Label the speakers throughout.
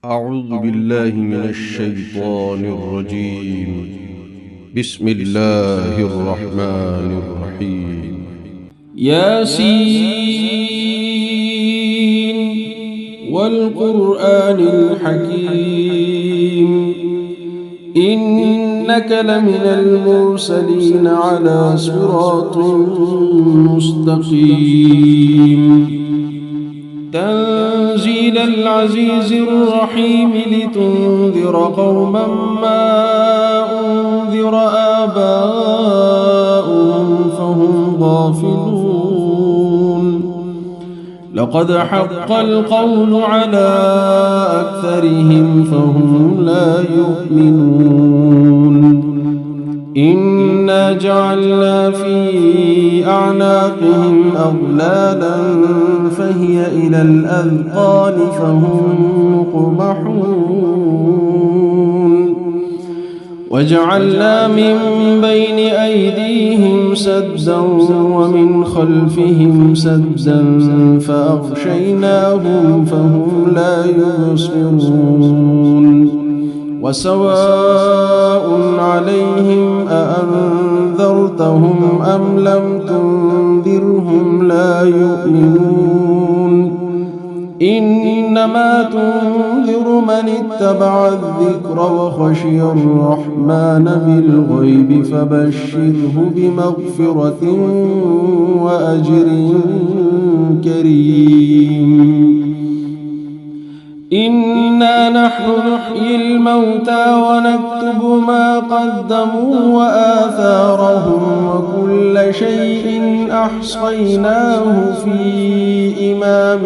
Speaker 1: أعوذ بالله من الشيطان الرجيم. بسم الله الرحمن الرحيم.
Speaker 2: ياسين والقرآن الحكيم إنك لمن المرسلين على صراط مستقيم تنزيل العزيز الرحيم لتنذر قوما ما أنذر آباؤهم فهم غافلون لقد حق القول على أكثرهم فهم لا يؤمنون إنا جعلنا في أعناقهم أغلالا فهي إلى الأذقان فهم مقمحون وجعلنا من بين أيديهم سدا ومن خلفهم سدا فأغشيناهم فهم لا يبصرون وسواء عليهم أأنذرتهم أم لم تنذرهم لا يؤمنون إنما تنذر من اتبع الذكر وخشي الرحمن بالغيب فبشره بمغفرة وأجر كريم إنا نحن نحيي الموتى ونكتب ما قدموا وآثارهم وكل شيء أحصيناه في إمام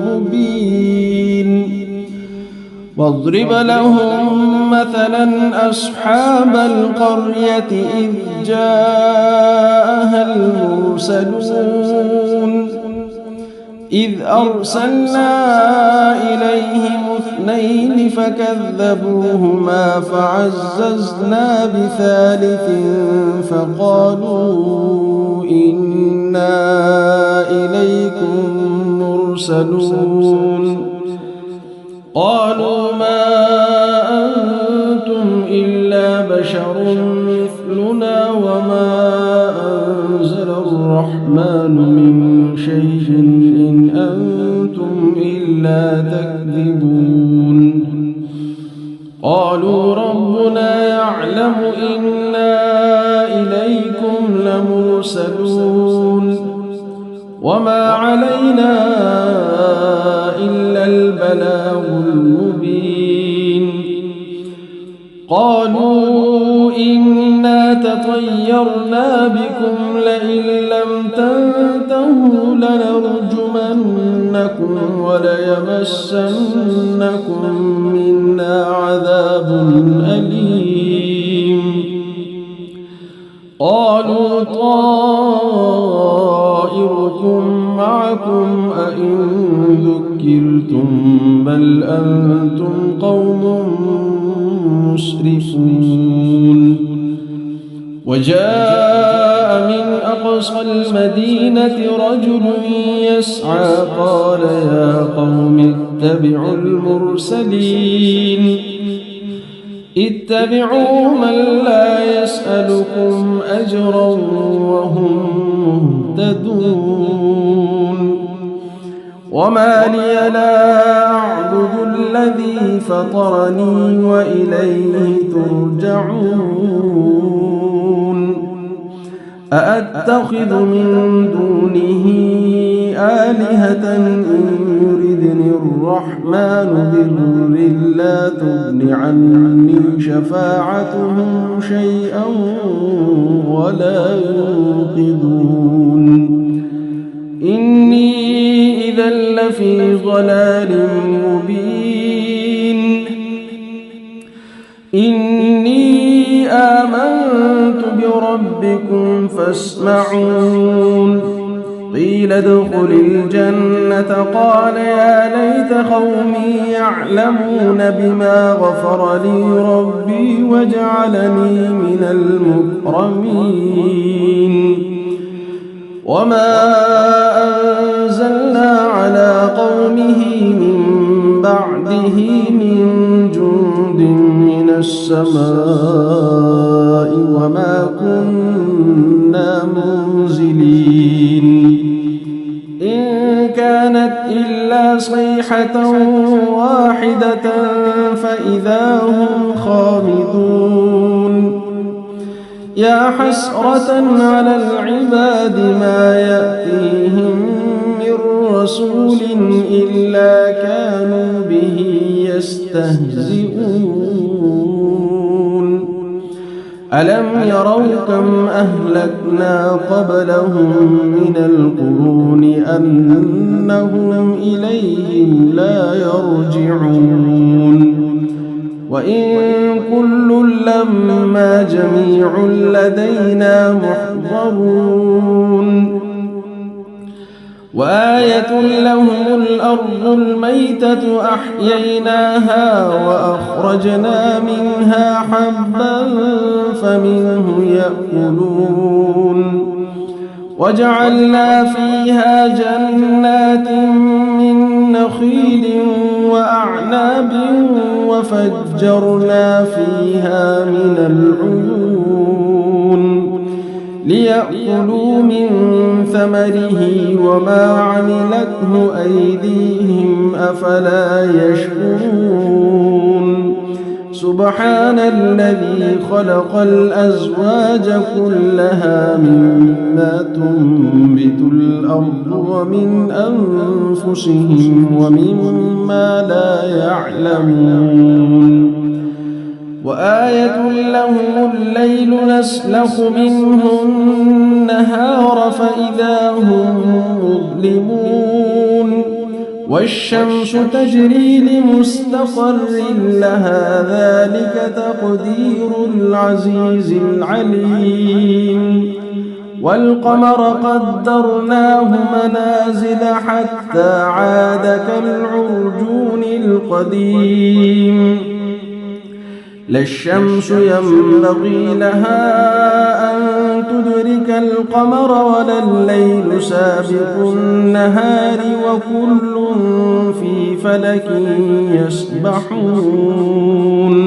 Speaker 2: مبين واضرب لهم مثلا أصحاب القرية إذ جاءها المرسلون إذ أرسلنا إليهم اثنين فكذبوهما فعززنا بثالث فقالوا إنا إليكم مرسلون قالوا ما أنتم إلا بشر مثلنا وما أنزل الرحمن من شيء إن أنتم إلا تكذبون قالوا ربنا يعلم إنا إليكم لمرسلون وما علينا إلا البلاغ المبين قالوا إنا تطيرنا بكم لئن لم تنتهوا لنرجمنكم وليمسنكم منا عذاب أليم قالوا طائركم معكم أئن ذكرتم بل أنتم قوم مسرفون وجاء من أقصى المدينة رجل يسعى قال يا قوم اتبعوا المرسلين اتبعوا من لا يسألكم أجرا وهم مهتدون وما لي لا أعبد الذي فطرني وإليه ترجعون أأتخذ من دونه آلهة إن يردني الرحمن بضر لا تغن عني شفاعتهم شيئا ولا ينقذون إني إذا لفي ضلال مبين إني آمنت بربكم فاسمعون قيل ادخل الجنة قال يا ليت قومي يعلمون بما غفر لي ربي وجعلني من المكرمين وما أنزلنا على قومه من بعده من من جند من السماء وما كنا منزلين إن كانت إلا صيحة واحدة فإذا هم خامدون يا حسرة على العباد ما يأتيهم من رسول إلا كانوا به يستهزئون ألم يروا كم أهلكنا قبلهم من القرون أنهم إليهم لا يرجعون وإن كل لما جميع لدينا محضرون وآية لهم الأرض الميتة أحييناها وأخرجنا منها حبا فمنه يأكلون وجعلنا فيها جنات من نخيل وأعناب وفجرنا فيها من العيون ليأكلوا من ثمره وما عملته أيديهم أفلا يشكرون سبحان الذي خلق الأزواج كلها مما تنبت الأرض ومن أنفسهم ومما لا يعلمون وآية لهم الليل نسلخ منه النهار فإذا هم مظلمون والشمس تجري لمستقر لها ذلك تقدير العزيز العليم والقمر قدرناه منازل حتى عاد كالعرجون القديم لا الشمس ينبغي لها أن تدرك القمر ولا الليل سابق النهار وكل في فلك يسبحون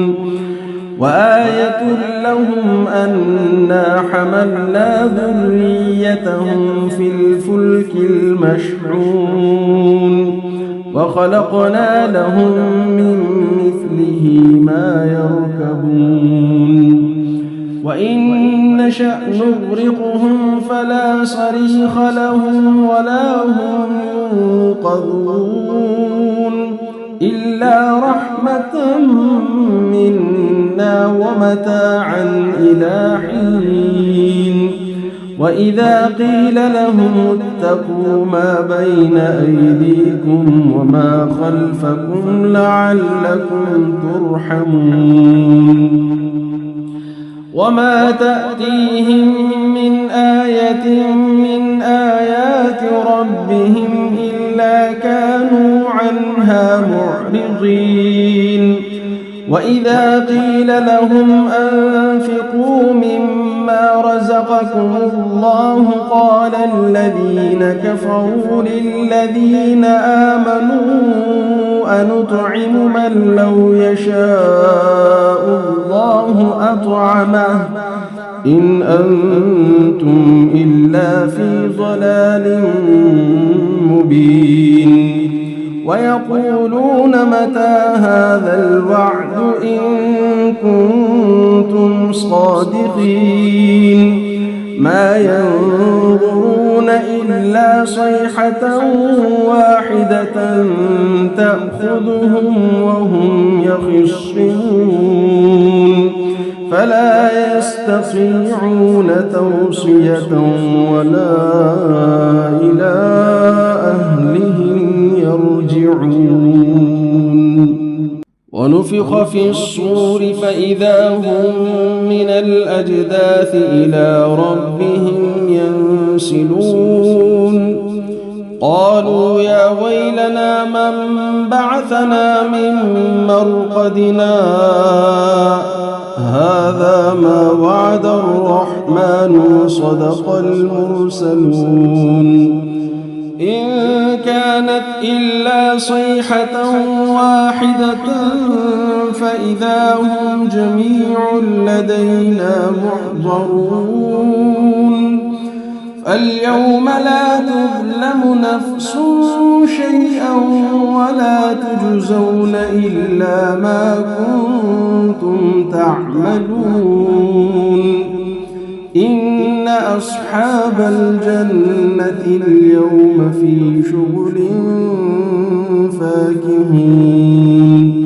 Speaker 2: وآية لهم أنا حملنا ذريتهم في الفلك المشحون وخلقنا لهم من مثله ما يركبون وإن نشأ نغرقهم فلا صريخ لهم ولا هم ينقذون إلا رحمة منا ومتاعا إلى حين وإذا قيل لهم اتقوا ما بين أيديكم وما خلفكم لعلكم ترحمون وما تأتيهم من آية من آيات ربهم إلا كانوا عنها معرضين وإذا قيل لهم أنفقوا مما رزقكم الله قال الذين كفروا للذين آمنوا أنطعم من لو يشاء الله أطعمه إن أنتم إلا في ضلال مبين ويقولون متى هذا الوعد إن كنتم صادقين ما ينظرون إلا صيحة واحدة تأخذهم وهم يخصمون فلا يستطيعون توصية ولا إلى أهلهم يرجعون ونفخ في الصور فإذا هم من الأجداث إلى ربهم ينسلون قالوا يا ويلنا من بعثنا من مرقدنا هذا ما وعد الرحمن وصدق المرسلون إن كانت إلا صيحة واحدة فإذا هم جميع لدينا محضرون فاليوم لا تظلم نفس شيئا ولا تجزون إلا ما كنتم تعملون إن أصحاب الجنة اليوم في شغل فاكهون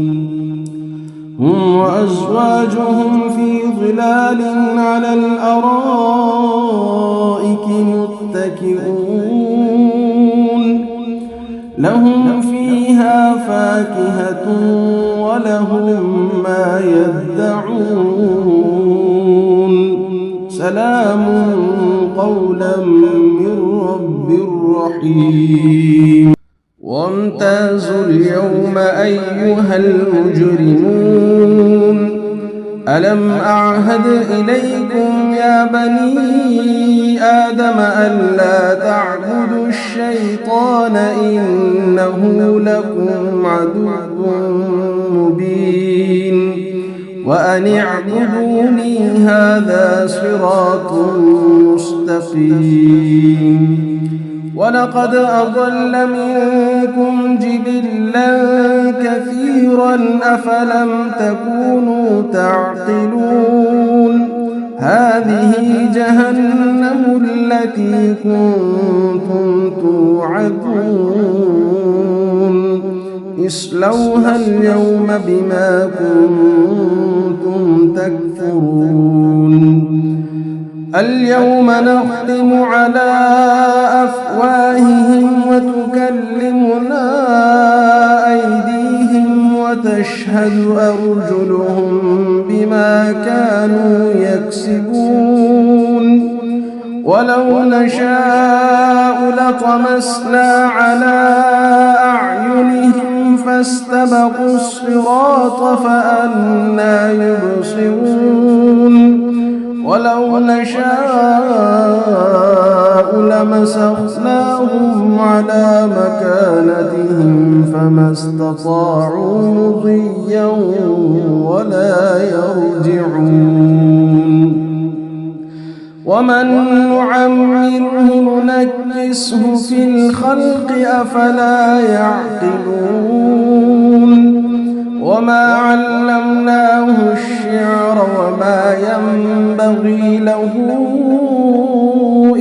Speaker 2: هم وأزواجهم في ظلال على الأرائك متكئون لهم فيها فاكهة ولهم ما يدعون سلام قولا من رب رحيم وامتازوا اليوم أيها المجرمون ألم أعهد إليكم يا بني آدم ألا تعبدوا الشيطان إنه لكم عدو مبين وأن اعبدوني هذا صراط مستقيم ولقد أضل منكم جبلا كثيرا أفلم تكونوا تعقلون هذه جهنم التي كنتم توعدون اصلوها اليوم بما كنتم تكفرون اليوم نختم على أفواههم وتكلمنا أيديهم وتشهد أرجلهم بما كانوا يكسبون ولو نشاء لطمسنا على أعينهم فاستبقوا الصراط فأنى يبصرون ولو نشاء لمسخناهم على مكانتهم فما استطاعوا مضيا ولا يرجعون ومن نعمره ننكسه في الخلق أفلا يعقلون وما علمناه الشعر وما ينبغي له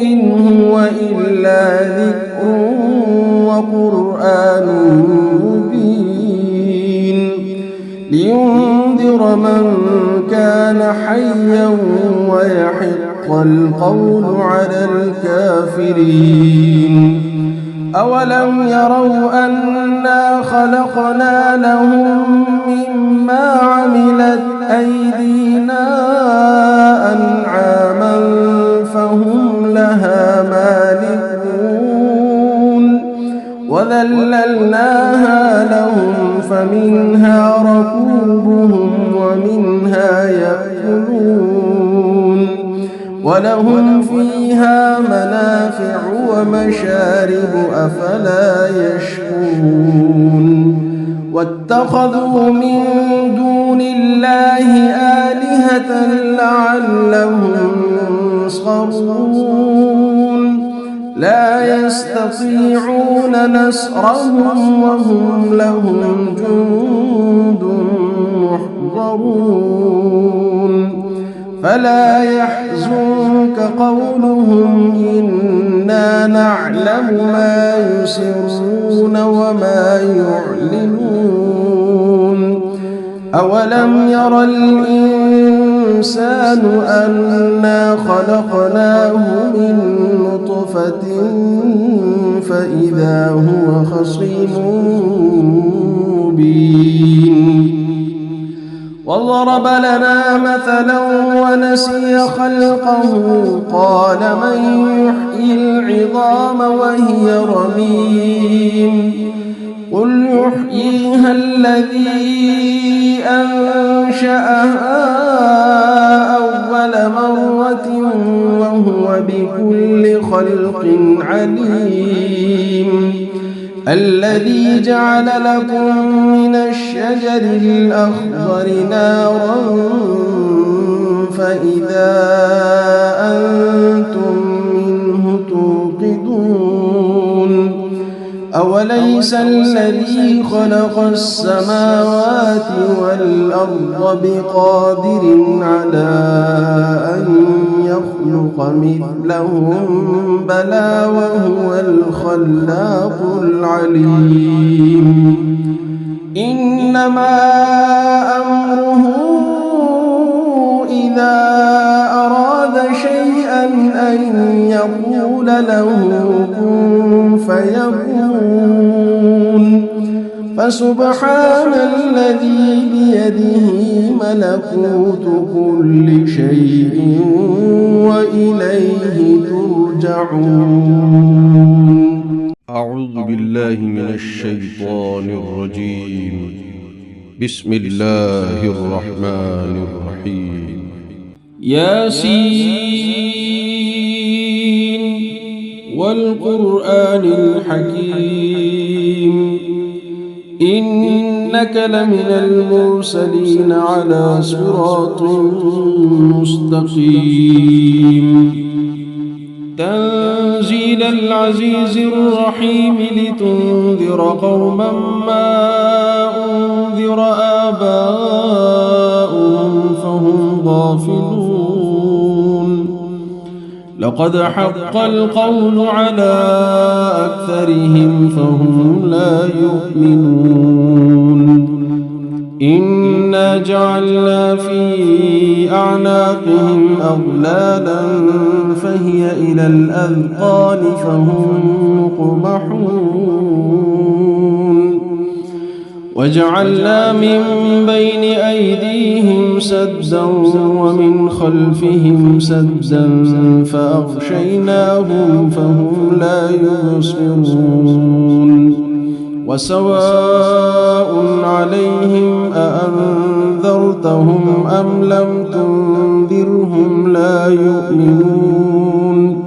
Speaker 2: إن هو إلا ذكر وقرآن مبين لينذر من كان حيا ويحق القول على الكافرين أولم يروا أنا خلقنا لهم مما عملت أيدينا أنعاما فهم لها مالكون وذللناها لهم فمنها ركوبهم ومنها يأكلون ولهم فيها منافع ومشارب أفلا يشكرون واتخذوا من دون الله آلهة لعلهم ينصرون لا يستطيعون نصرهم وهم لهم جند محضرون فلا يحزنك قولهم إنا نعلم ما يسرون وما يعلنون أولم ير الإنسان أنا خلقناه من نطفة فإذا هو خصيم مبين وضرب لنا مثلا ونسي خلقه قال من يحيي العظام وهي رميم قل يحييها الذي أنشأها أول مرة وهو وهو بكل خلق عليم الذي جعل لكم من الشجر الأخضر نارا فإذا أنتم منه توقدون أوليس الذي خلق السماوات والأرض بقادر على أن يخلق مثلهم بلى وهو الخلاق العليم إنما أمره إذا أراد شيئا أن يقول له كن فيكون فسبحان الذي بيده ملكوت كل شيء وإليه ترجعون.
Speaker 1: أعوذ بالله من الشيطان الرجيم. بسم الله الرحمن الرحيم.
Speaker 2: ياسين والقرآن الحكيم إنك لمن المرسلين على صراط مستقيم تنزيل العزيز الرحيم لتنذر قوما ما أنذر آباؤهم فهم غافلون لقد حق القول على أكثرهم فهم لا يؤمنون إنا جعلنا في أعناقهم أغلالا فهي إلى الأذقان فهم مقمحون وجعلنا من بين أيديهم سدا ومن خلفهم سدا فأغشيناهم فهم لا يبصرون وسواء عليهم أأنذرتهم أم لم تنذرهم لا يؤمنون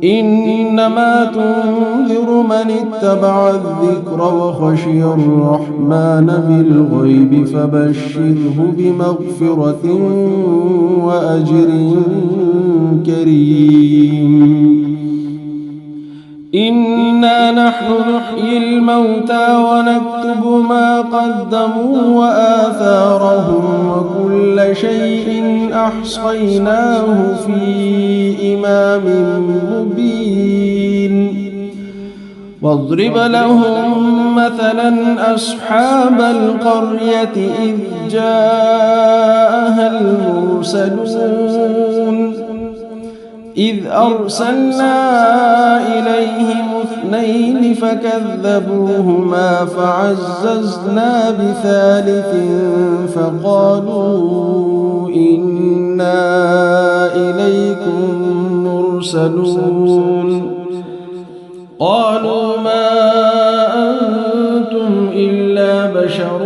Speaker 2: إنما تنذر من اتبع الذكر وخشي الرحمن بالغيب فبشره بمغفرة وأجر كريم إنا نحن نحيي الموتى ونكتب ما قدموا وآثارهم وكل شيء أحصيناه في إمام مبين واضرب لهم مثلا أصحاب القرية إذ جاءها المرسلون إذ أرسلنا إليهم اثنين فكذبوهما فعززنا بثالث فقالوا إنا إليكم مرسلون قالوا ما أنتم إلا بشر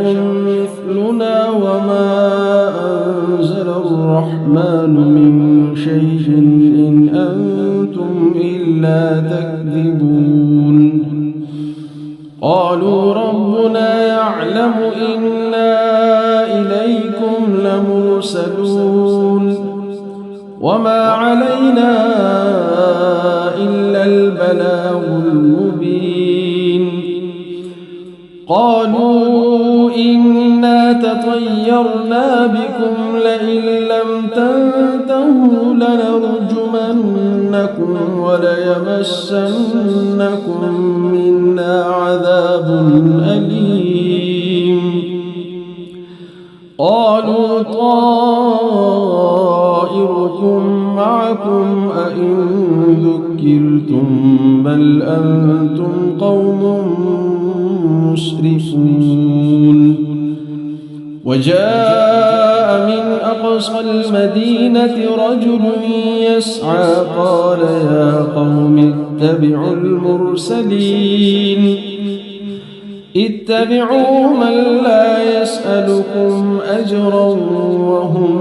Speaker 2: مثلنا وما أنزل الرحمن من شيء إن أنتم إلا تكذبون قالوا ربنا يعلم إنا إليكم لمرسلون وما علينا إلا البلاغ المبين قالوا إنا تطيرنا بكم لئن لم تنتهوا لنرجمنكم وليمسنكم منا عذاب أليم قالوا طائركم معكم أئن ذكرتم بل أنتم قوم مسرفون وجاء من أقصى المدينة رجل يسعى قال يا قوم اتبعوا المرسلين اتبعوا من لا يسألكم أجرا وهم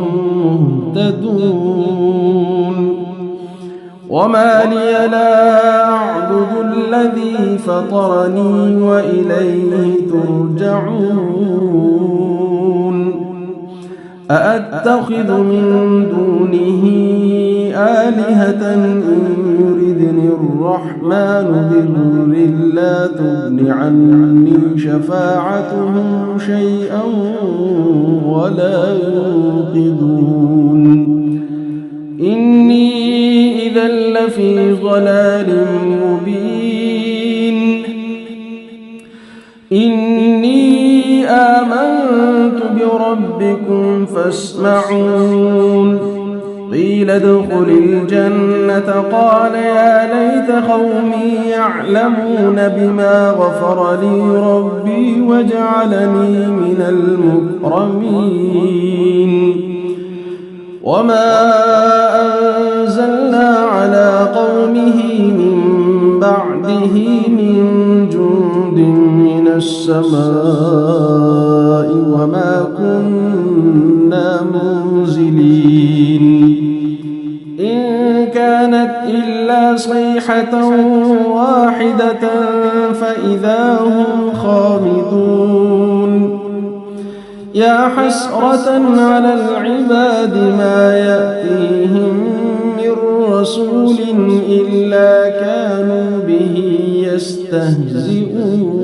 Speaker 2: مهتدون وما لي لا أعبد الذي فطرني وإليه ترجعون أأتخذ من دونه آلهة إن يردني الرحمن بضر لا تغن عني شفاعتهم شيئا ولا ينقذون إني إذا لفي ضلال مبين إني آمنت بربكم فاسمعون قيل ادخل الجنة قال يا ليت قومي يعلمون بما غفر لي ربي وجعلني من المكرمين وما أنزلنا على قومه من بعده من جند من السماء وما كنا منزلين إن كانت إلا صيحة واحدة فإذا هم خامدون يا حسرة على العباد ما يأتيهم من رسول إلا كانوا به يستهزئون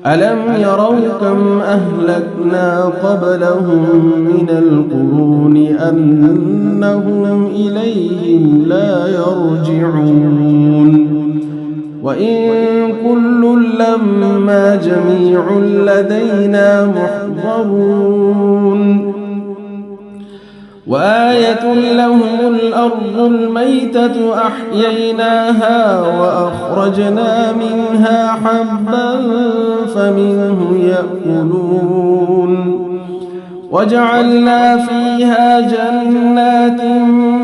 Speaker 2: ألم يروا كم أهلكنا قبلهم من القرون أنهم إليهم لا يرجعون وإن كل لما جميع لدينا محضرون وآية لهم الأرض الميتة أحييناها وأخرجنا منها حبا فمنه يأكلون وجعلنا فيها جنات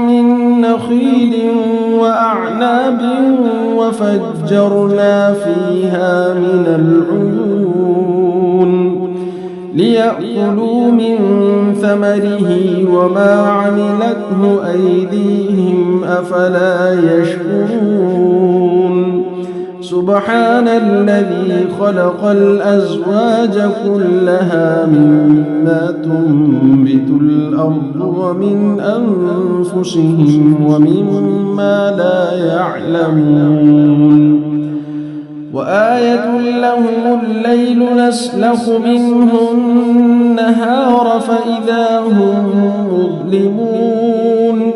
Speaker 2: من نخيل وأعناب وفجرنا فيها من العيون ليأكلوا من ثمره وما عملته أيديهم أفلا يشكرون سبحان الذي خلق الأزواج كلها مما تنبت الأرض ومن أنفسهم ومما لا يعلمون وآية لهم الليل نسلخ منه النهار فإذا هم مظلمون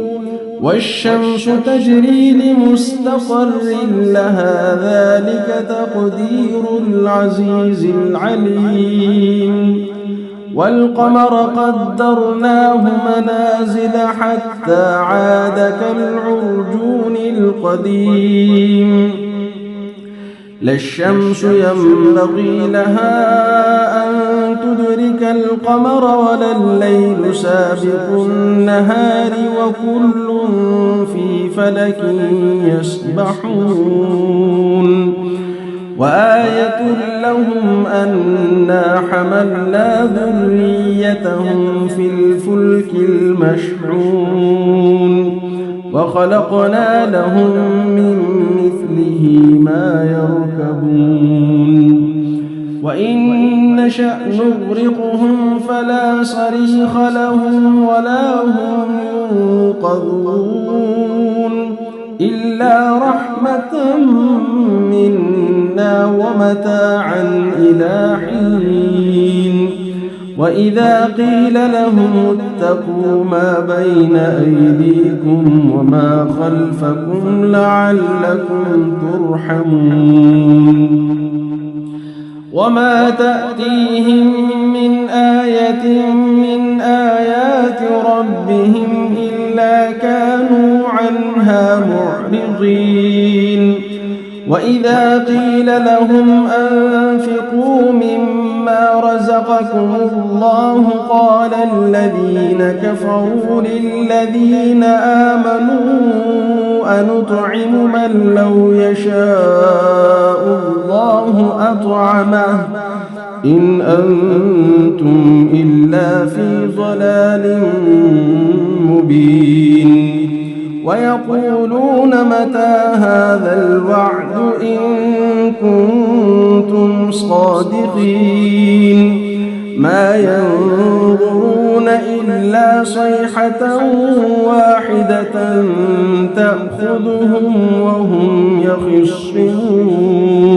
Speaker 2: والشمس تجري لمستقر لها ذلك تقدير العزيز العليم والقمر قدرناه منازل حتى عاد كالعرجون القديم لا الشمس ينبغي لها أن تدرك القمر ولا الليل سابق النهار وكل في فلك يسبحون وآية لهم أنا حملنا ذريتهم في الفلك المشحون وخلقنا لهم من مثله ما يركبون وإن نشأ نغرقهم فلا صريخ لهم ولا هم ينقذون إلا رحمة منا ومتاعا إلى حين وإذا قيل لهم اتقوا ما بين أيديكم وما خلفكم لعلكم ترحمون وما تأتيهم من آية من آيات ربهم إلا كانوا عنها معرضين وإذا قيل لهم أنفقوا مما رزقكم الله قال الذين كفروا للذين آمنوا أنطعم من لو يشاء الله أطعمه إن أنتم إلا في ضلال مبين ويقولون متى هذا الوعد إن كنتم صادقين ما ينظرون إلا صيحة واحدة تأخذهم وهم يخصمون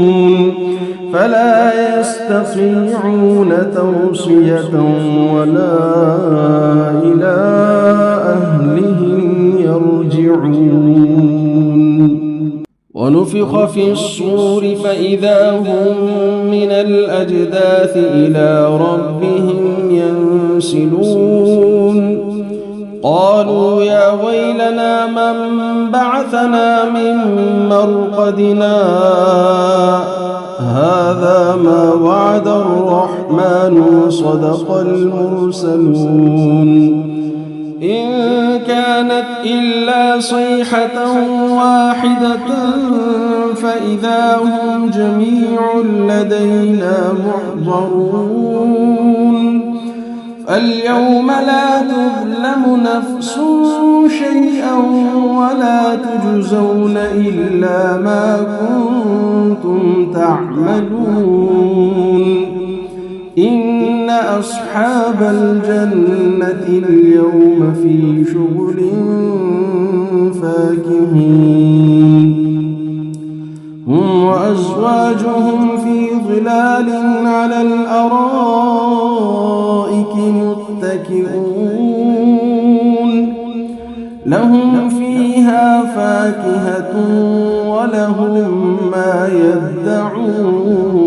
Speaker 2: فلا يستطيعون توصية ولا إلى أهلهم يرجعون ونفخ في الصور فإذا هم من الأجداث إلى ربهم ينسلون قالوا يا ويلنا من بعثنا من مرقدنا هذا ما وعد الرحمن وصدق المرسلون إن كانت إلا صيحة واحدة فإذا هم جميع لدينا محضرون فاليوم لا تظلم نفس شيئا ولا تجزون إلا ما كنتم تعملون إن أصحاب الجنة اليوم في شغل فاكهون هم وأزواجهم في ظلال على الأرائك متكئون لهم فيها فاكهة ولهم ما يدعون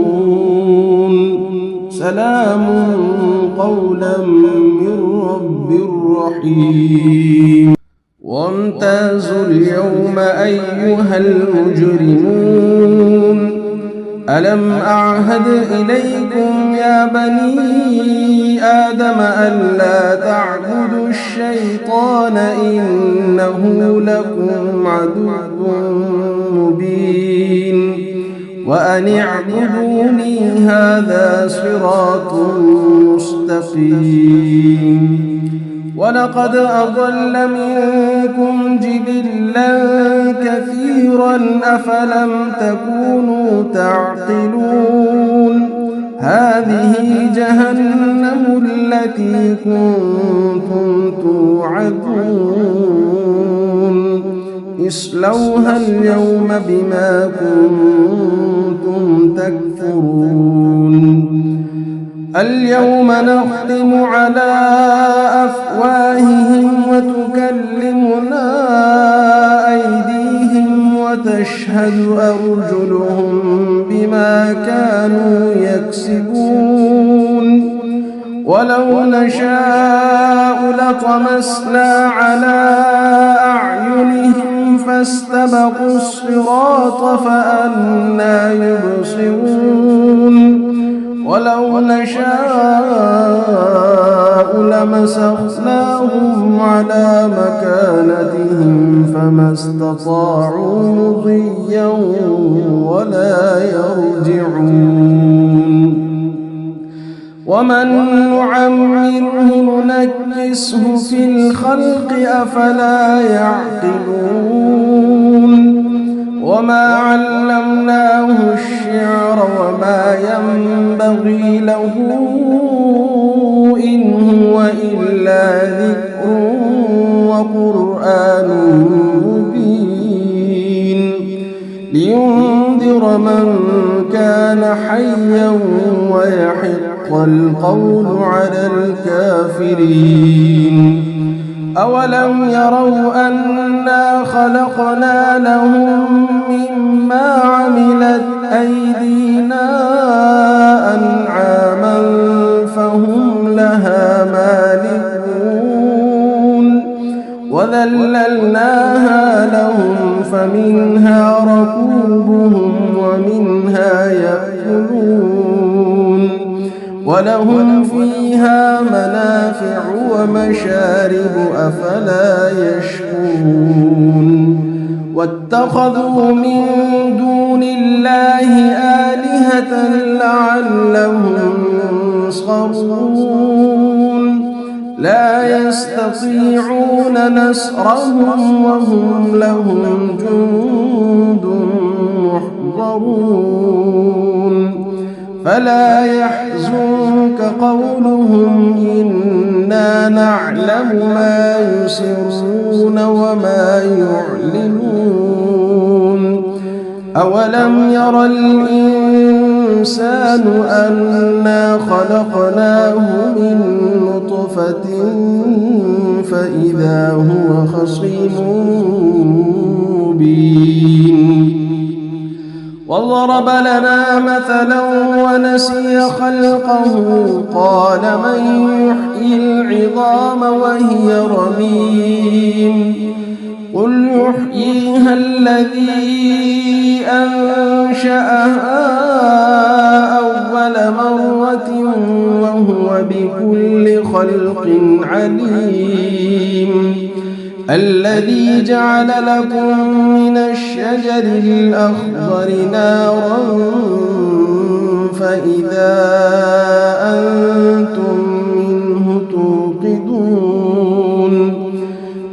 Speaker 2: سلام قولا من رب رحيم وامتازوا اليوم أيها المجرمون ألم أعهد إليكم يا بني آدم ألا تعبدوا الشيطان إنه لكم عدو مبين وأن اعبدوني هذا صراط مستقيم ولقد أضل منكم جبلا كثيرا أفلم تكونوا تعقلون هذه جهنم التي كنتم توعدون اصلوها اليوم بما كنتم تكفرون اليوم نختم على أفواههم وتكلمنا أيديهم وتشهد أرجلهم بما كانوا يكسبون ولو نشاء لطمسنا على أعينهم فاستبقوا الصراط فأنى يبصرون ولو نشاء لمسخناهم على مكانتهم فما استطاعوا مضيا ولا يرجعون ومن نعمره ننكسه في الخلق أفلا يعقلون وما علمناه الشعر وما ينبغي له إن هو إلا ذكر وقرآن مبين لينذر من كان حيا ويحق القول على الكافرين أولم يروا أنا خلقنا لهم مما عملت أيدينا أنعاما فهم لها مالكون وذللناها لهم فمنها ركوبهم ومنها يأكلون ولهم فيها منافع ومشارب أفلا يشكرون واتخذوا من دون الله آلهة لعلهم ينصرون لا يستطيعون نصرهم وهم لهم جند محضرون فلا يحزنك قولهم إنا نعلم ما يسرون وما يعلنون أولم ير الإنسان أنا خلقناه من نطفة فإذا هو خصيم مبين وضرب لنا مثلا ونسي خلقه قال من يحيي العظام وهي رميم قل يحييها الذي أنشأها أول مرة وهو بكل خلق عليم الذي جعل لكم من الشجر الأخضر نارا فإذا أنتم منه توقدون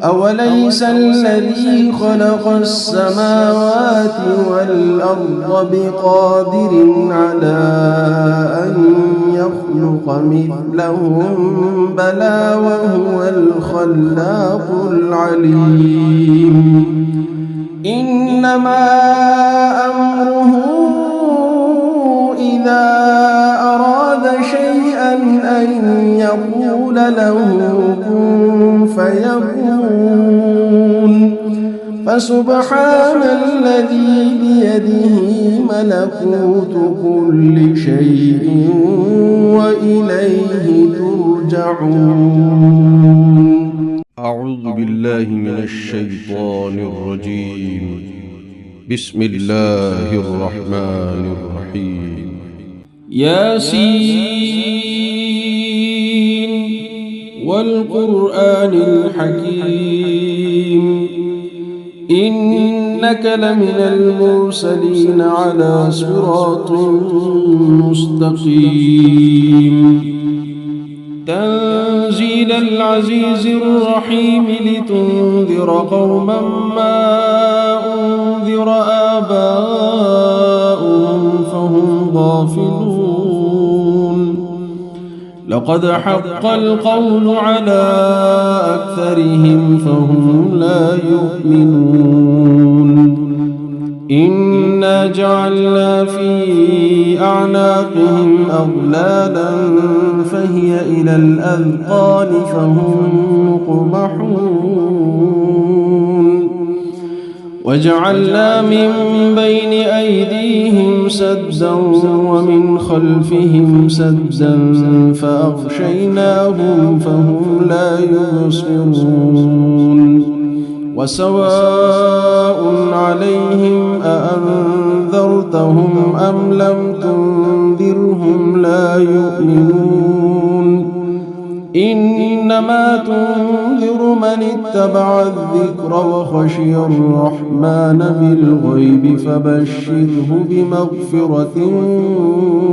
Speaker 2: أوليس الذي خلق السماوات والأرض بقادر على أن يخلق مثلهم بلى وهو الخلاق العليم إنما أمره إذا أراد شيئا أن يقول له كن فيكون فسبحان الذي بيده ملكوت كل شيء وإليه ترجعون.
Speaker 1: أعوذ بالله من الشيطان الرجيم. بسم الله الرحمن الرحيم.
Speaker 2: ياسين والقرآن الحكيم إنك لمن المرسلين على صراط مستقيم تنزيل العزيز الرحيم لتنذر قوما ما أنذر آباؤهم فهم غافلون لقد حق القول على أكثرهم فهم لا يؤمنون إنا جعلنا في أعناقهم أغلالا فهي إلى الأذقان فهم مقمحون وجعلنا من بين أيديهم سدا ومن خلفهم سدا فأغشيناهم فهم لا يبصرون وسواء عليهم أأنذرتهم أم لم تنذرهم لا يؤمنون إنما تنذر من اتبع الذكر وخشي الرحمن بالغيب فبشره بمغفرة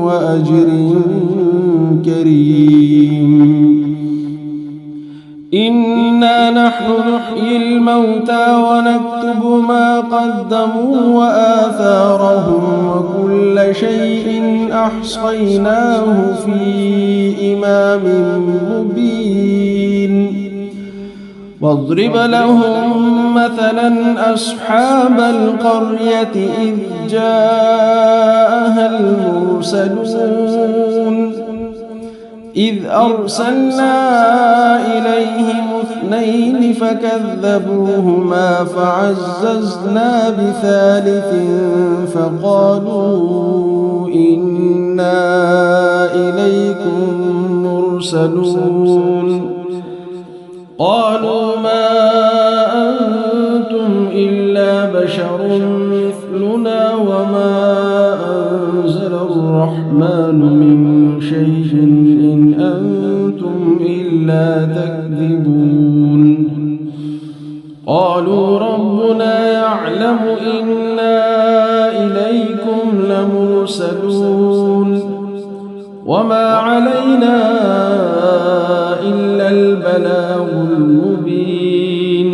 Speaker 2: وأجر كريم إنا نحن نحيي الموتى ونكتب ما قدموا وآثارهم وكل شيء أحصيناه في إمام مبين واضرب لهم مثلا أصحاب القرية إذ جاءها المرسلون إذ أرسلنا إليهم اثنين فكذبوهما فعززنا بثالث فقالوا إنا إليكم مرسلون قالوا ما أنتم إلا بشر مثلنا وما أنزل الرحمن من شيء إن أنتم إلا تكذبون قالوا ربنا يعلم إنا إليكم لمرسلون وما علينا إلا البلاغ البلاغ المبين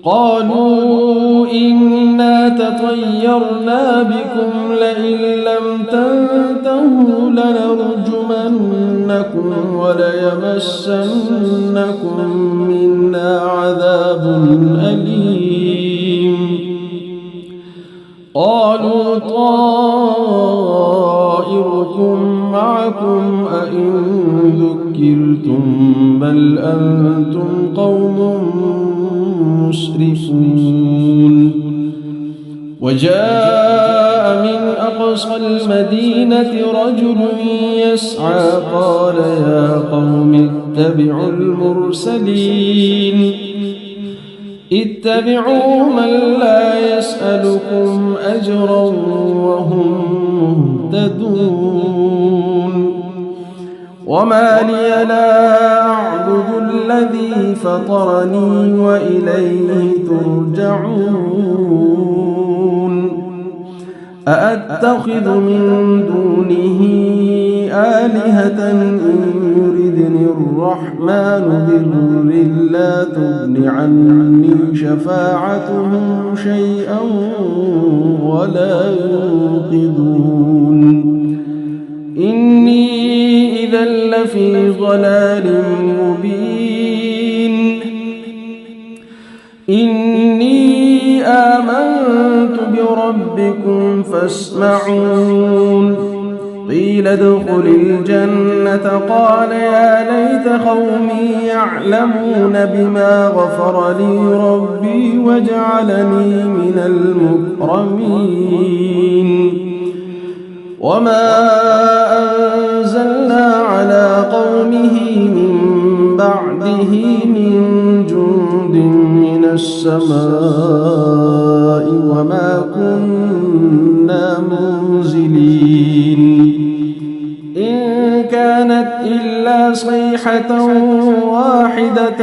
Speaker 2: قالوا إنا تطيرنا بكم لئن لم تنتهوا لنرجمنكم وليمسنكم منا عذاب أليم قالوا طائركم معكم أئن ذكرتم بل أنتم قوم مسرفون وجاء من أقصى المدينة رجل يسعى قال يا قوم اتبعوا المرسلين اتبعوا من لا يسألكم أجرا وهم مهتدون وما لي لا أعبد الذي فطرني وإليه ترجعون أأتخذ من دونه آلهة إن يردني الرحمن بضر لا تغن عني شفاعتهم شيئا ولا ينقذون إني إذا لفي ضلال مبين إني آمنت بربكم فاسمعون قيل ادخل الجنة قال يا ليت قومي يعلمون بما غفر لي ربي وجعلني من المكرمين وما أنزلنا على قومه من بعده من جند من السماء وما كنا منزلين إن كانت إلا صيحة واحدة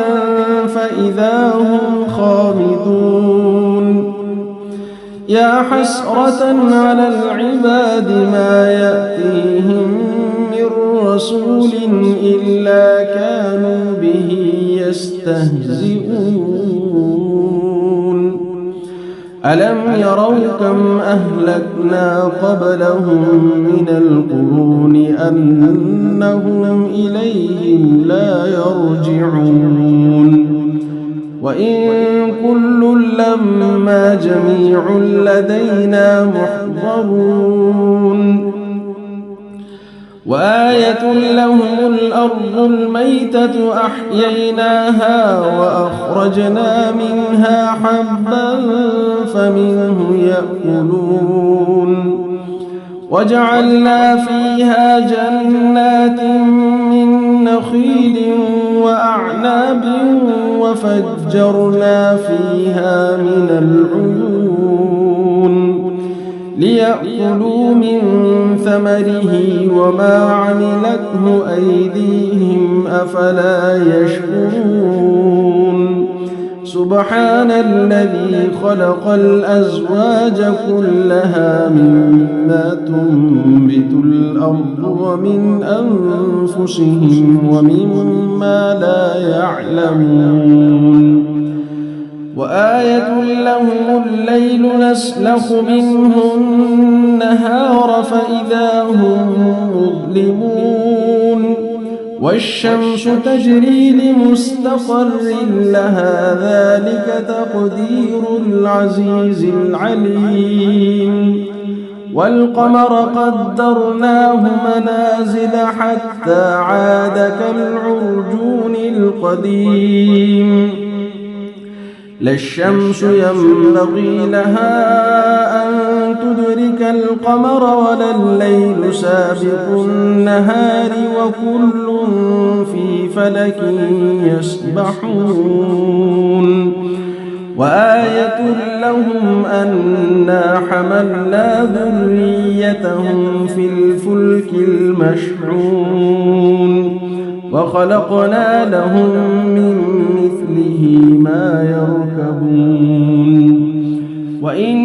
Speaker 2: فإذا هم خامدون يا حسرة على العباد ما يأتيهم من رسول إلا كانوا به يستهزئون ألم يروا كم أهلكنا قبلهم من القرون أنهم إليهم لا يرجعون وإن كل لما جميع لدينا محضرون وآية لهم الأرض الميتة أحييناها وأخرجنا منها حبا فمنه يأكلون وجعلنا فيها جنات من نخيل وأعناب وفجرنا فيها من العيون ليأكلوا من ثمره وما عملته أيديهم أفلا يشكرون سبحان الذي خلق الأزواج كلها مما تنبت الأرض ومن أنفسهم ومما لا يعلمون وآية لهم الليل نسلخ منه النهار فإذا هم مظلمون والشمس تجري لمستقر لها ذلك تقدير العزيز العليم والقمر قدرناه منازل حتى عاد كالعرجون القديم لا الشمس ينبغي لها أن تدرك القمر ولا الليل سابق النهار وكل في فلك يسبحون وآية لهم أنا حملنا ذريتهم في الفلك المشحون وخلقنا لهم من مثله ما يركبون وإن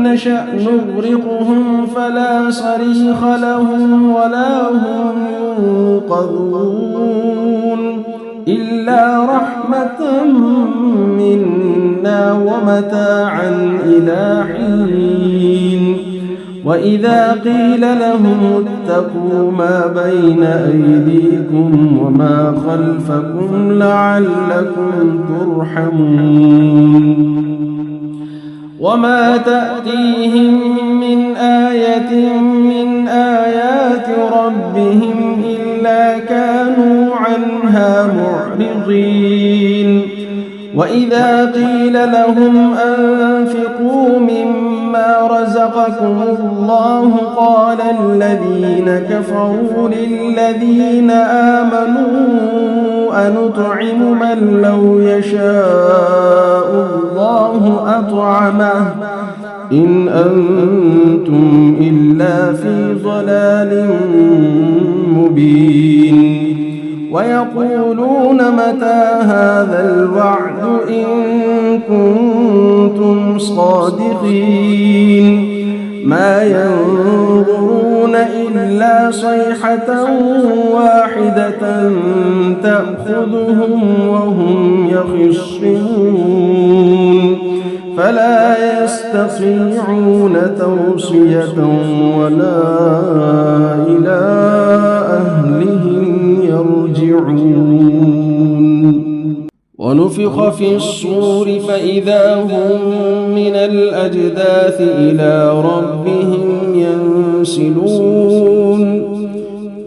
Speaker 2: نشأ نغرقهم فلا صريخ لهم ولا هم ينقذون إلا رحمة منا ومتاعا إلى حين وإذا قيل لهم اتقوا ما بين أيديكم وما خلفكم لعلكم ترحمون وما تأتيهم من آية من آيات ربهم إلا كانوا عنها معرضين وإذا قيل لهم أنفقوا مما رزقكم الله قال الذين كفروا للذين آمنوا أنطعم من لو يشاء الله أطعمه إن أنتم إلا في ضلال مبين ويقولون متى هذا الوعد إن كنتم صادقين ما ينظرون إلا صيحة واحدة تأخذهم وهم يخصمون فلا يستطيعون توصية ولا إلى أهلهم يرجعون ونفخ في الصور فإذا هم من الأجداث إلى ربهم ينسلون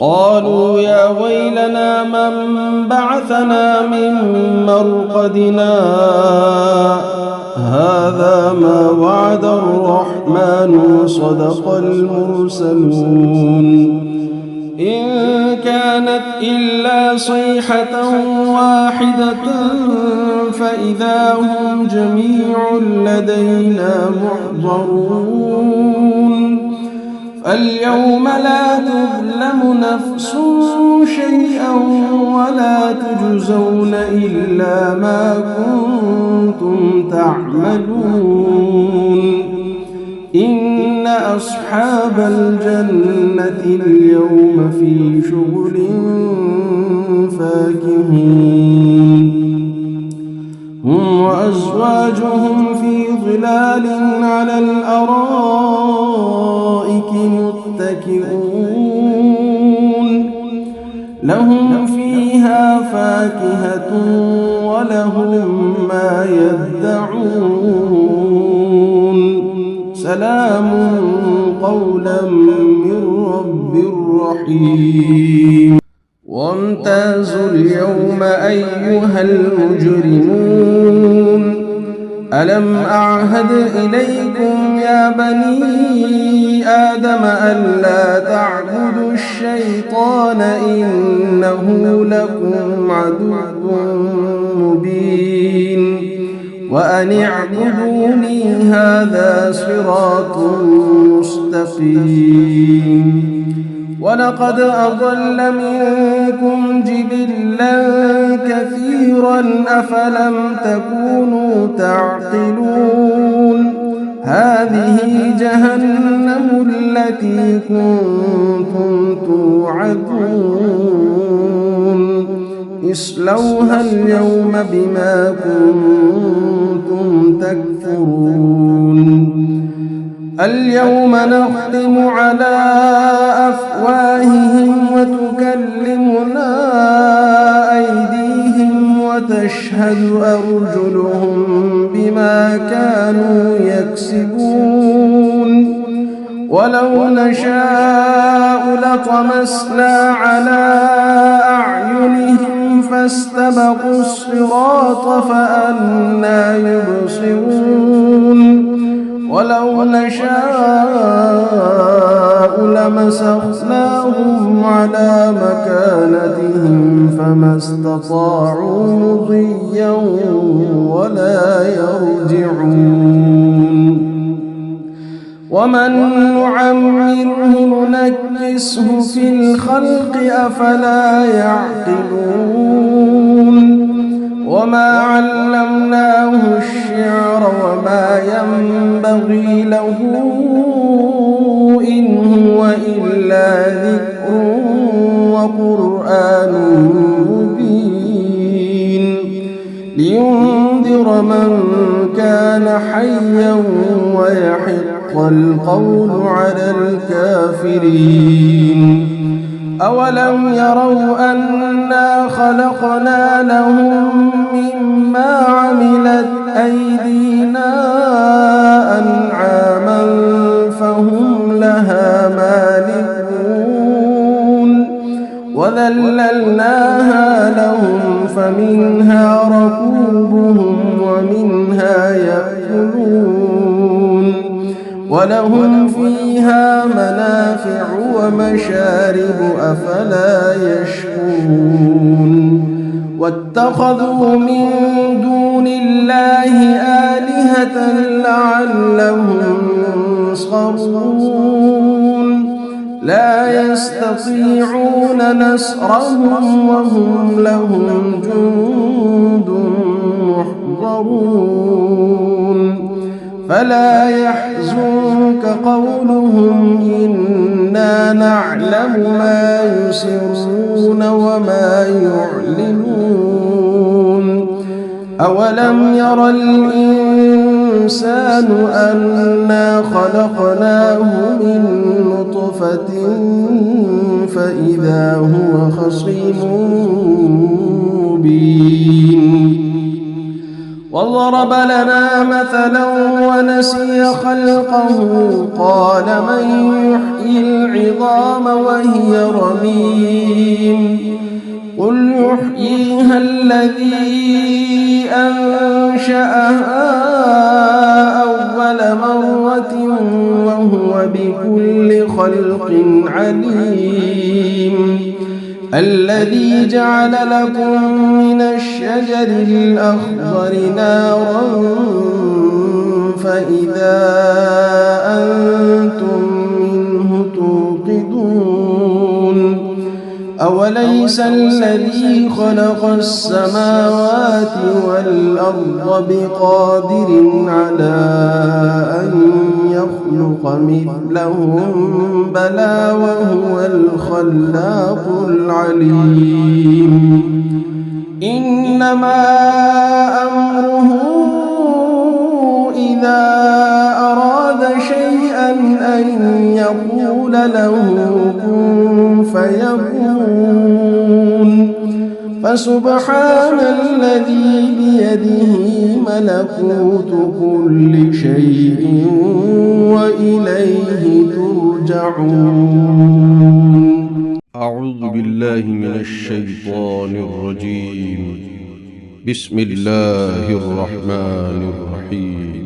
Speaker 2: قالوا يا ويلنا من بعثنا من مرقدنا هذا ما وعد الرحمن وصدق المرسلون إن كانت إلا صيحة واحدة فإذا هم جميع لدينا محضرون فاليوم لا تظلم نفس شيئا ولا تجزون إلا ما كنتم تعملون إن أصحاب الجنة اليوم في شغل فاكهون هم وأزواجهم في ظلال على الأرائك متكئون لهم فيها فاكهة ولهم ما يدعون سلام قولا من رب رحيم وامتازوا اليوم أيها المجرمون ألم أعهد إليكم يا بني آدم ألا تعبدوا الشيطان إنه لكم عدو مبين وأن اعبدوني هذا صراط مستقيم ولقد أضل منكم جبلا كثيرا أفلم تكونوا تعقلون هذه جهنم التي كنتم توعدون اصلوها اليوم بما كنتم تكفرون اليوم نختم على أفواههم وتكلمنا أيديهم وتشهد أرجلهم بما كانوا يكسبون ولو نشاء لطمسنا على أعينهم فاستبقوا الصراط فأنى يبصرون ولو نشاء لمسخناهم على مكانتهم فما استطاعوا مضيا ولا يرجعون ومن نعمره ننكسه في الخلق أفلا يعقلون وما علمناه الشعر وما ينبغي له إن هو إلا ذكر وقرآن مبين لينذر من كان حيا ويحق القول على الكافرين. أولم يروا أنا خلقنا لهم مما عملت أيدينا أنعاما فهم لها مالكون وذللناها لهم فمنها ركوبهم ومنها يأكلون ولهم فيها منافع ومشارب أفلا يشكرون. واتخذوا من دون الله آلهة لعلهم ينصرون لا يستطيعون نصرهم وهم لهم جند محضرون. فلا يحزنك قولهم إنا نعلم ما يسرون وما يعلنون. أولم ير الإنسان أنا خلقناه من نطفة فإذا هو خصيم مبين. وضرب لنا مثلا ونسي خلقه قال من يحيي العظام وهي رميم قل يحييها الذي أنشأها أول مرة وهو بكل خلق عليم. الذي جعل لكم من الشجر الأخضر نارا فإذا أنتم منه توقدون. أوليس الذي خلق السماوات والأرض بقادر على أن يخلق مثلهم بلى وهو الخلاق العليم. إنما أمره إذا أراد شيئا أن يقول له كن فيكون. فسبحان الذي بيده ملكوت كل شيء وإليه ترجعون.
Speaker 1: أعوذ بالله من الشيطان الرجيم. بسم الله الرحمن الرحيم.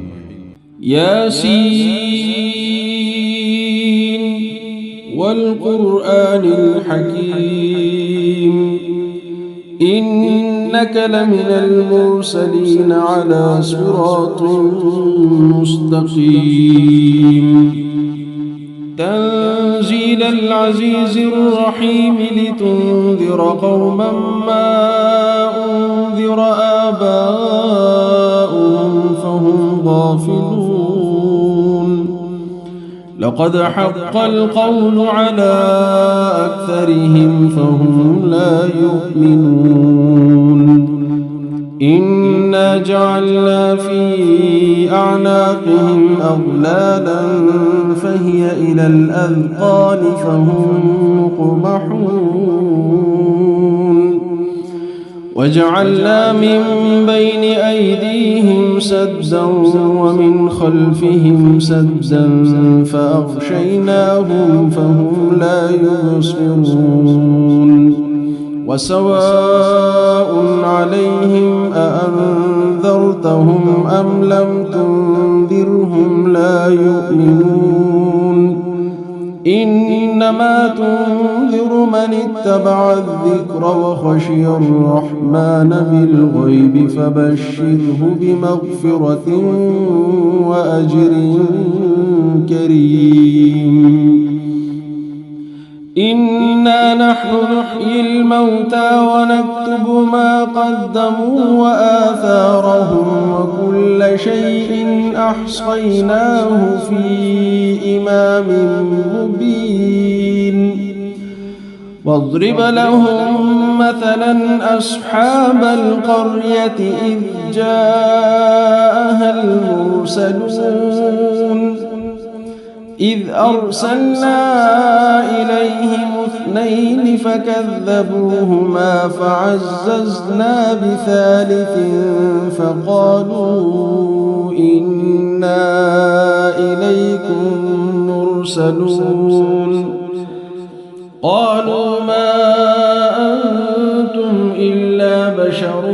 Speaker 2: ياسين والقرآن الحكيم إنك لمن المرسلين على صراط مستقيم. تنزيل العزيز الرحيم لتنذر قوما ما أنذر آباؤهم فهم غافلون. لقد حق القول على أكثرهم فهم لا يؤمنون. إنا جعلنا في أعناقهم أغلالا فهي إلى الأذقان فهم مقمحون. وجعلنا من بين أيديهم سدا ومن خلفهم سدا فأغشيناهم فهم لا يبصرون. وسواء عليهم أأنذرتهم أم لم تنذرهم لا يؤمنون. إنما تنذر من اتبع الذكر وخشي الرحمن بالغيب فبشره بمغفرة وأجر كريم. إنا نحن نحيي الموتى ونكتب ما قدموا وآثارهم وكل شيء أحصيناه في إمام مبين. واضرب لهم مثلا أصحاب القرية إذ جاءها المرسلون إذ أرسلنا إليهم 2 فكذبوهما فعززنا بثالث فقالوا إنا إليكم مرسلون قالوا ما أنتم إلا بشر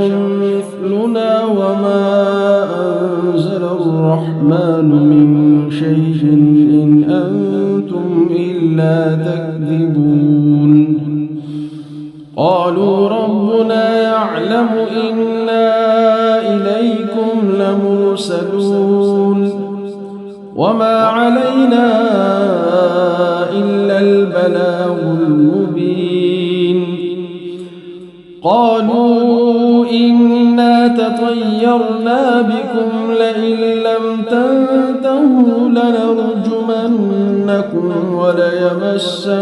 Speaker 2: مثلنا وما أنزل الرحمن من شيء إن أنتم إلا تكذبون قالوا ربنا يعلم إنا إليكم لمرسلون وما علينا إلا البلاغ المبين قالوا إنا تطيرنا بكم لئن لم تنتهوا لنرجمنكم وليمسنكم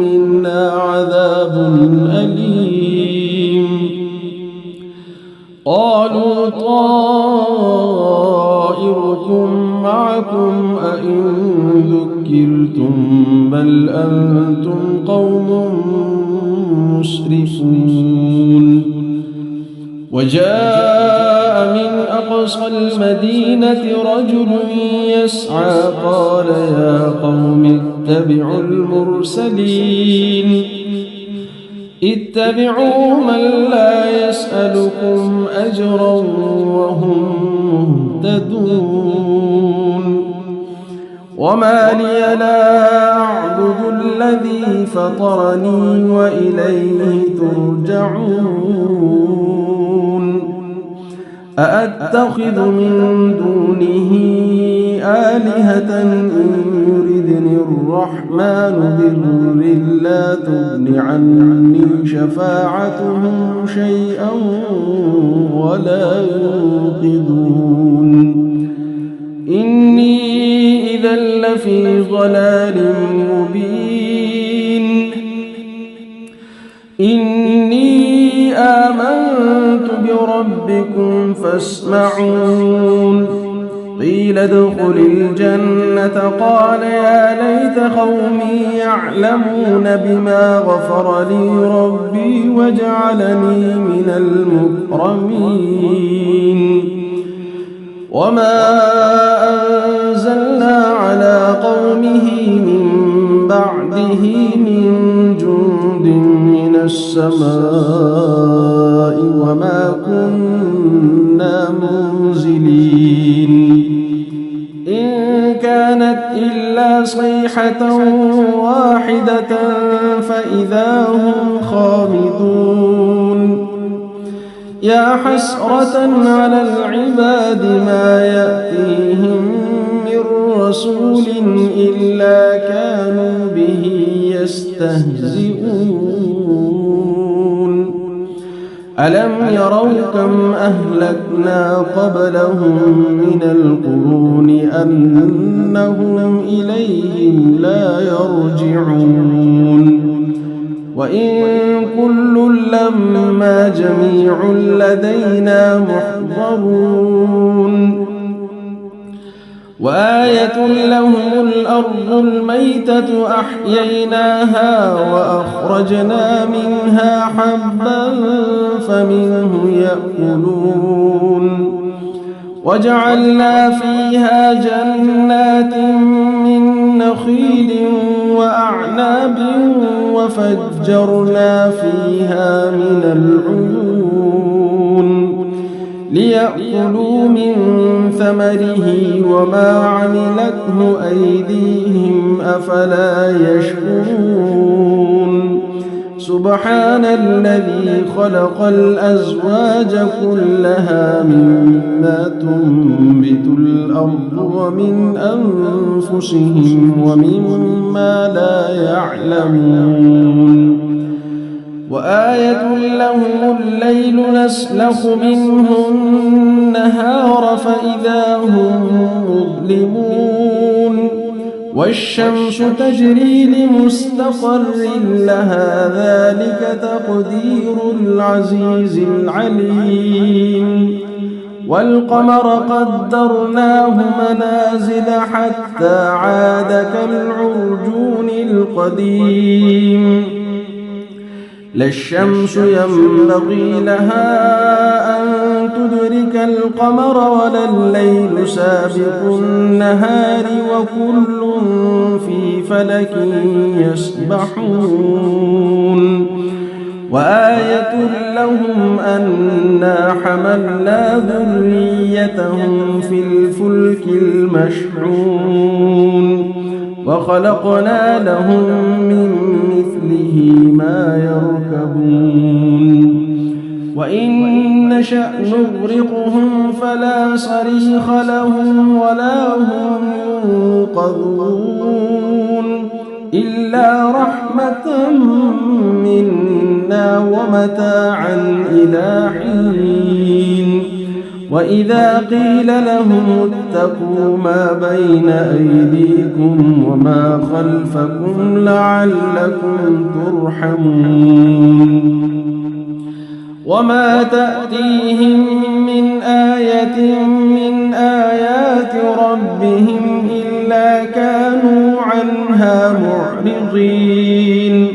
Speaker 2: منا عذاب أليم قالوا طائركم معكم أئن ذكرتم بل أنتم قوم مسرفون وجاء من أقصى المدينة رجل يسعى قال يا قوم اتبعوا المرسلين اتبعوا من لا يسألكم أجرا وهم مهتدون وما لي لا أعبد الذي فطرني وإليه ترجعون أأتخذ من دونه آلهة إن يردني الرحمن بضر لا تغن عني شفاعتهم شيئا ولا ينقذون إني إذا لفي ضلال مبين إني آمنت بربكم فاسمعون قيل ادخل الجنة قال يا ليت قومي يعلمون بما غفر لي ربي وجعلني من المكرمين وما أنزلنا على قومه من بعده من جند من السماء وما كنا منزلين إن كانت إلا صيحة واحدة فإذا هم خامدون يا حسرة على العباد ما يأتيهم من رسول إلا كانوا به يستهزئون ألم يروا كم أهلكنا قبلهم من القرون أنهم إليهم لا يرجعون وإن كل لما جميع لدينا محضرون وآية لهم الأرض الميتة أحييناها وأخرجنا منها حبا فمنه يأكلون وجعلنا فيها جنات من نخيل وأعناب وفجرنا فيها من العيون ليأكلوا من ثمره وما عملته أيديهم أفلا يشكرون سبحان الذي خلق الأزواج كلها مما تنبت الأرض ومن أنفسهم ومما لا يعلمون وآية لهم الليل نسلخ منه النهار فإذا هم مظلمون والشمس تجري لمستقر لها ذلك تقدير العزيز العليم والقمر قدرناه منازل حتى عاد كالعرجون القديم لا الشمس ينبغي لها أن تدرك القمر ولا الليل سابق النهار وكل في فلك يسبحون وآية لهم أنا حملنا ذريتهم في الفلك المشحون وخلقنا لهم من مثله ما يركبون وإن نشأ نغرقهم فلا صريخ لهم ولا هم ينقذون إلا رحمة منا ومتاعا إلى حين وإذا قيل لهم اتقوا ما بين أيديكم وما خلفكم لعلكم ترحمون وما تأتيهم من آية من آيات ربهم إلا كانوا عنها معرضين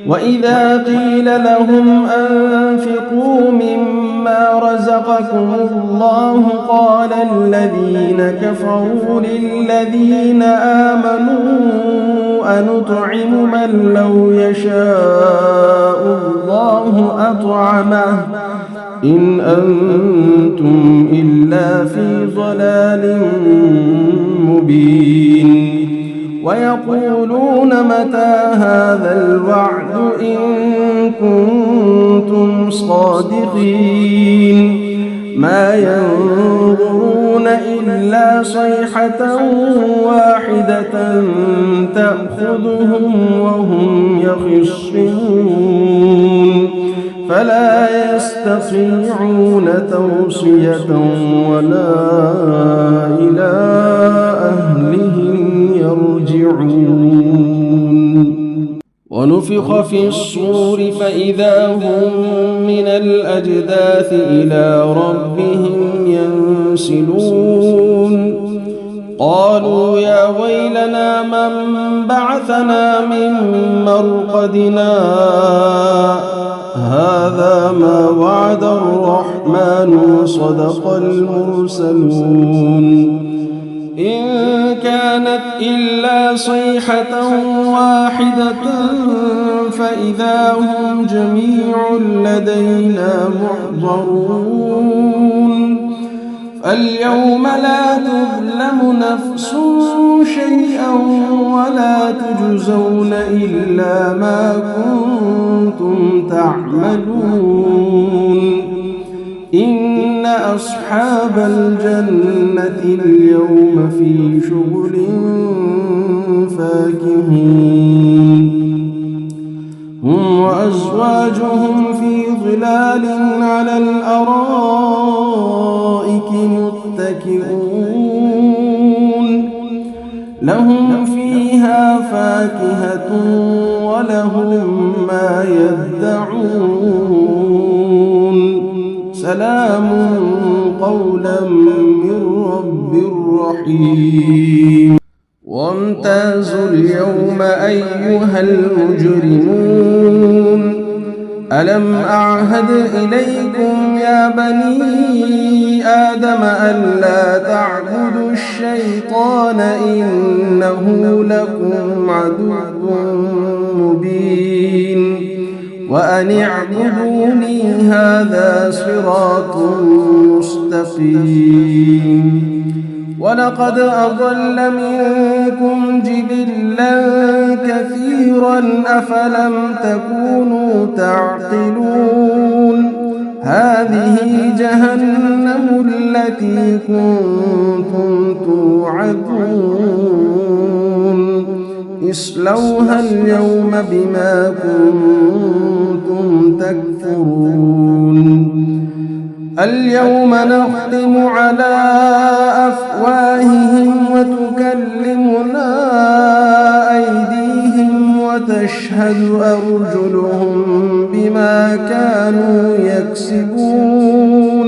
Speaker 2: وإذا قيل لهم أنفقوا مما رزقكم الله قال الذين كفروا للذين آمنوا أنطعم من لو يشاء الله أطعمه إن أنتم إلا في ضلال مبين ويقولون متى هذا الوعد إن كنتم صادقين ما ينظرون إلا صيحة واحدة تأخذهم وهم يخصمون فلا يستطيعون توصية ولا إلى أهلهم يرجعون ونفخ في الصور فإذا هم من الأجداث إلى ربهم ينسلون قالوا يا ويلنا من بعثنا من مرقدنا هذا ما وعد الرحمن وصدق المرسلون إن كانت إلا صيحة واحدة فإذا هم جميع لدينا محضرون فاليوم لا تظلم نفس شيئا ولا تجزون إلا ما كنتم تعملون إن أصحاب الجنة اليوم في شغل فاكهون هم وأزواجهم في ظلال على الأرائك متكئون لهم فيها فاكهة ولهم ما يدعون سلام قولا من رب رحيم وامتازوا اليوم أيها المجرمون ألم أعهد إليكم يا بني آدم ألا تعبدوا الشيطان إنه لكم عدو مبين وأن اعبدوني هذا صراط مستقيم ولقد أضل منكم جبلا كثيرا أفلم تكونوا تعقلون هذه جهنم التي كنتم توعدون اصلوها اليوم بما كنتم تكفرون اليوم نختم على أفواههم وتكلمنا وتشهد أرجلهم بما كانوا يكسبون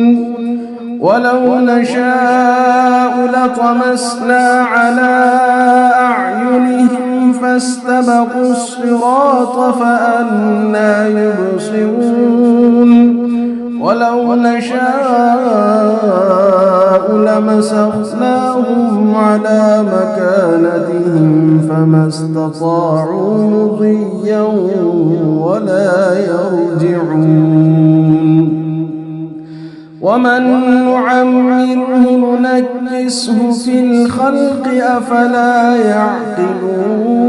Speaker 2: ولو نشاء لطمسنا على أعينهم فاستبقوا الصراط فأنى يبصرون ولو نشاء لمسخناهم على مكانتهم فما استطاعوا مضيا ولا يرجعون ومن نعمره ننكسه في الخلق أفلا يعقلون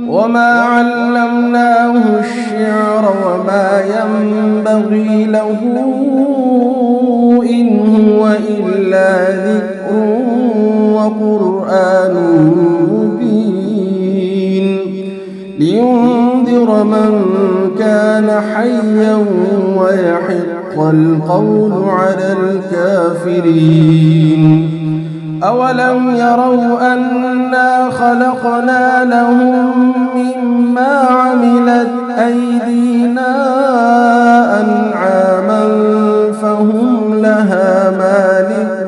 Speaker 2: وما علمناه الشعر وما ينبغي له إن هو إلا ذكر وقرآن مبين لينذر من كان حيا ويحق القول على الكافرين أولم يروا أنا خلقنا لهم مما عملت أيدينا أنعاما فهم لها مالكون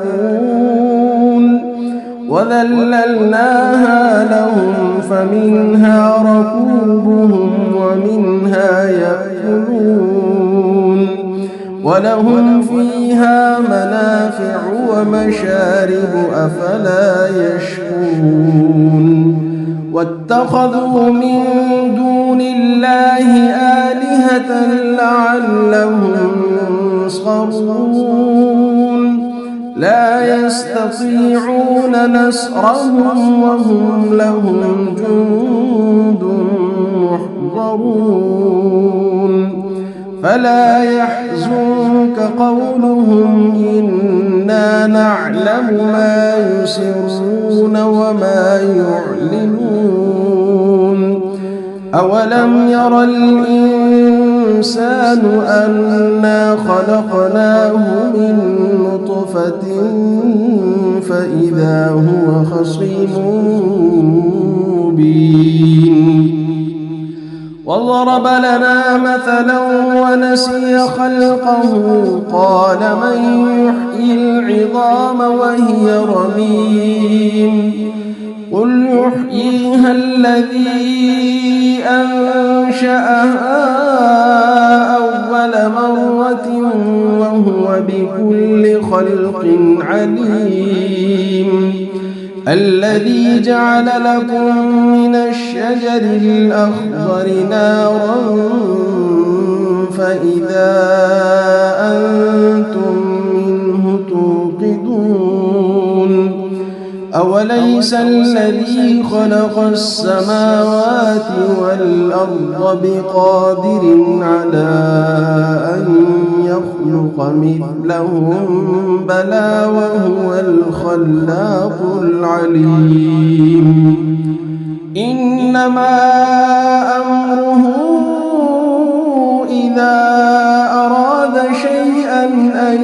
Speaker 2: وذللناها لهم فمنها ركوبهم ومنها يأكلون ولهم فيها منافع ومشارب أفلا يشكرون واتخذوا من دون الله آلهة لعلهم ينصرون لا يستطيعون نصرهم وهم لهم جند محضرون فلا يحزنك قولهم إنا نعلم ما يسرون وما يعلنون أولم ير الإنسان أنا خلقناه من نطفة فإذا هو خصيم مبين وضرب لنا مثلا ونسي خلقه قال من يحيي العظام وهي رميم قل يحييها الذي أنشأها أول مرة وهو بكل خلق عليم الذي جعل لكم من الشجر الأخضر نارا فإذا أنتم منه توقدون أوليس الذي خلق السماوات والأرض بقادر على أن يخلق مثلهم بلى وهو الخلاق العليم إنما أمره إذا أراد شيئا أن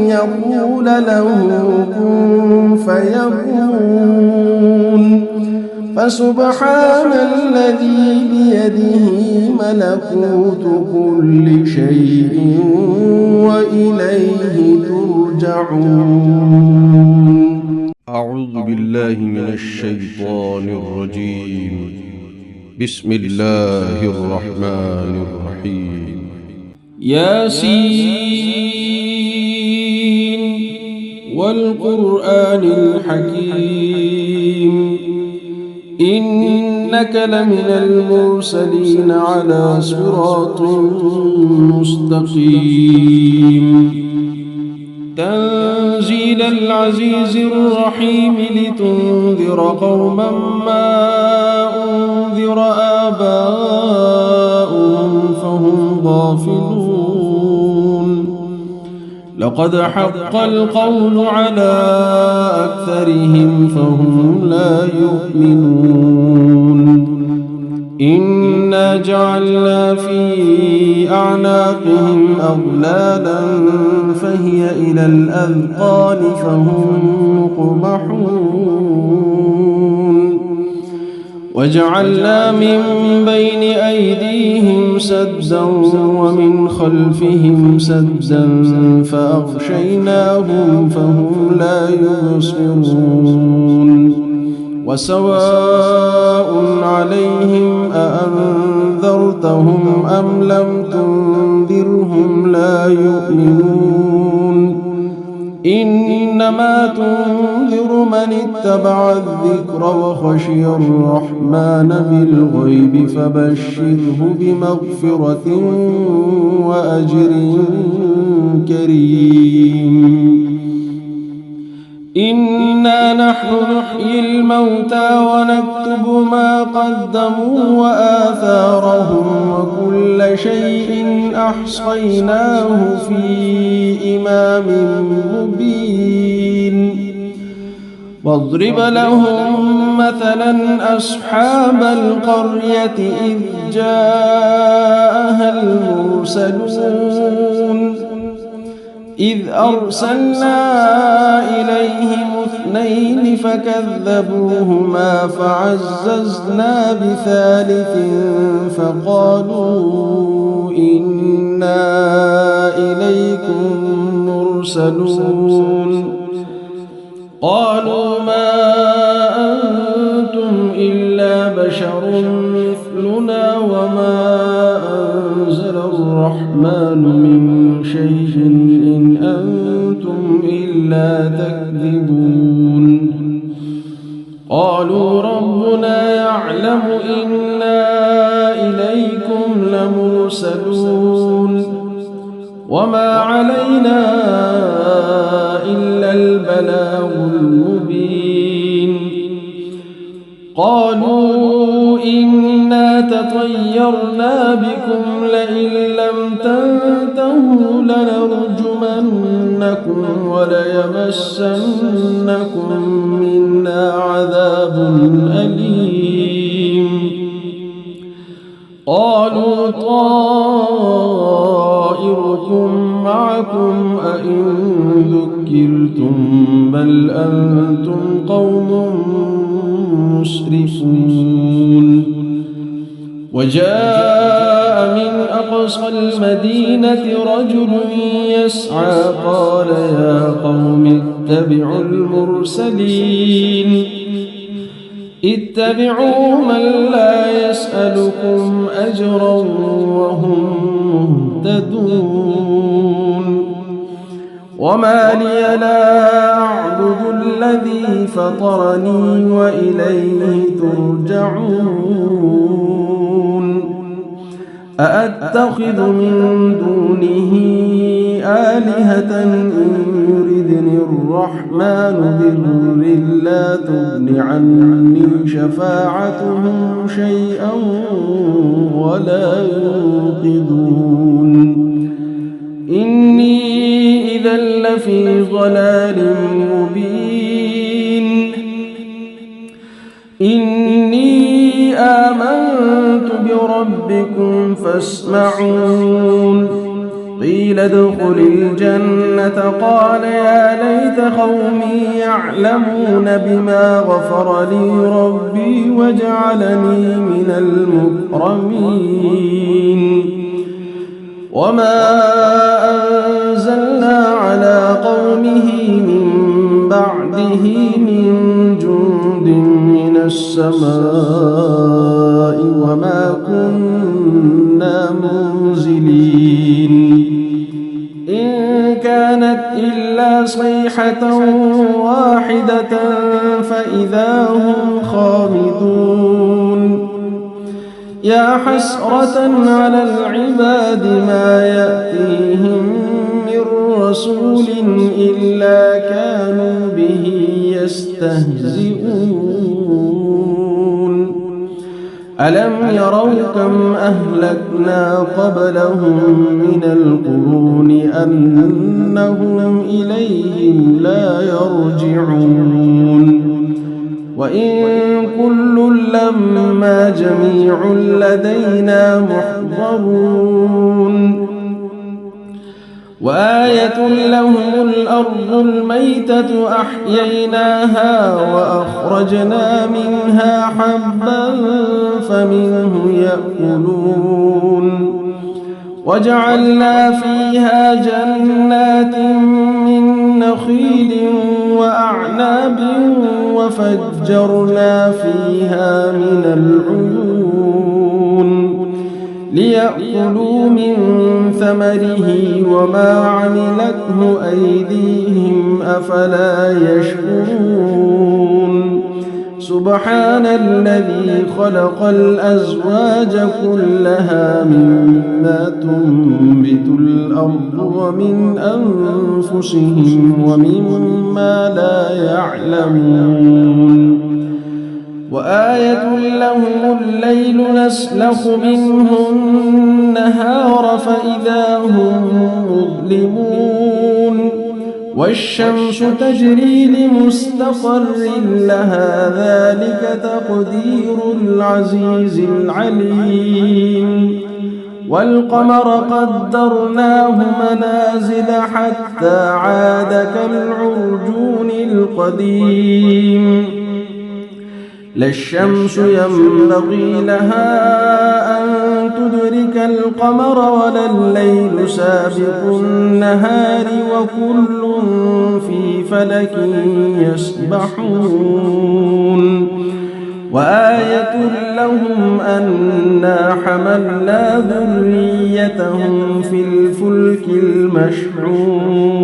Speaker 2: يقول له كن فيكون فسبحان الذي بيده ملكوت كل شيء وإليه ترجعون.
Speaker 1: أعوذ بالله من الشيطان الرجيم. بسم الله الرحمن الرحيم.
Speaker 2: ياسين والقرآن الحكيم إنك لمن المرسلين على صراط مستقيم تنزيل العزيز الرحيم لتنذر قوما ما أنذر آباؤهم فهم غافلون لقد حق القول على أكثرهم فهم لا يؤمنون إنا جعلنا في أعناقهم أغلالا فهي إلى الأذقان فهم مقمحون وجعلنا من بين أيديهم سدا ومن خلفهم سدا فأغشيناهم فهم لا يبصرون وسواء عليهم أأنذرتهم أم لم تنذرهم لا يؤمنون إنما تنذر من اتبع الذكر وخشي الرحمن بالغيب فبشره بمغفرة وأجر كريم إنا نحن نحيي الموتى ونكتب ما قدموا وآثارهم وكل شيء أحصيناه في إمام مبين واضرب لهم مثلا أصحاب القرية إذ جاءها المرسلون إذ أرسلنا إليهم اثنين فكذبوهما فعززنا بثالث فقالوا إنا إليكم مرسلون قالوا ما أنتم إلا بشر مثلنا وما أنزل الرحمن من شيء إن أنتم إلا تكذبون قالوا ربنا يعلم إنا إليكم لمرسلون وما علينا إلا البلاغ المبين قالوا إنا تطيرنا بكم لئن لم تنتهوا لنرجمنكم وليمسنكم منا عذاب أليم قالوا طائركم معكم أئن ذكرتم بل أنتم قوم مسرفون وجاء من أقصى المدينة رجل يسعى قال يا قوم اتبعوا المرسلين اتبعوا من لا يسألكم أجرا وهم مهتدون وما لي لا أعبد الذي فطرني وإليه ترجعون أأتخذ من دونه آلهة إن يردني الرحمن بضر لا تغن عني شفاعتهم شيئا ولا ينقذون إني إذا لفي ضلال مبين إني آمنت بربكم فاسمعون قيل ادخل الجنة قال يا ليت قومي يعلمون بما غفر لي ربي وجعلني من المكرمين وما أنزلنا على قومه من بعده من جند من السماء وما كنا منزلين إن كانت إلا صيحة واحدة فإذا هم خامدون يا حسرة على العباد ما يأتيهم من رسول إلا كانوا به يستهزئون ألم يروا كم أهلكنا قبلهم من القرون أنهم إليهم لا يرجعون وإن كل لما جميع لدينا محضرون وآية لهم الأرض الميتة أحييناها وأخرجنا منها حبا فمنه يأكلون وجعلنا فيها جنات من نخيل وأعناب وفجرنا فيها من العيون ليأكلوا من ثمره وما عملته أيديهم أفلا يشكرون سبحان الذي خلق الأزواج كلها مما تنبت الأرض ومن أنفسهم ومما لا يعلمون وآية لهم الليل نسلخ منه النهار فإذا هم مظلمون والشمس تجري لمستقر لها ذلك تقدير العزيز العليم والقمر قدرناه منازل حتى عاد كالعرجون القديم لا الشمس ينبغي لها أن تدرك القمر ولا الليل سابق النهار وكل في فلك يسبحون وآية لهم أنا حملنا ذريتهم في الفلك المشحون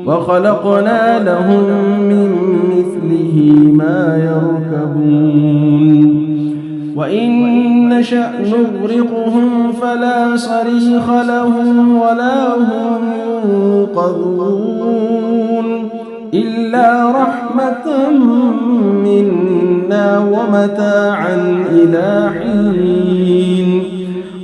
Speaker 2: وخلقنا لهم من مثله ما يركبون وإن نشأ نغرقهم فلا صريخ لهم ولا هم ينقذون إلا رحمة منا ومتاعا إلى حين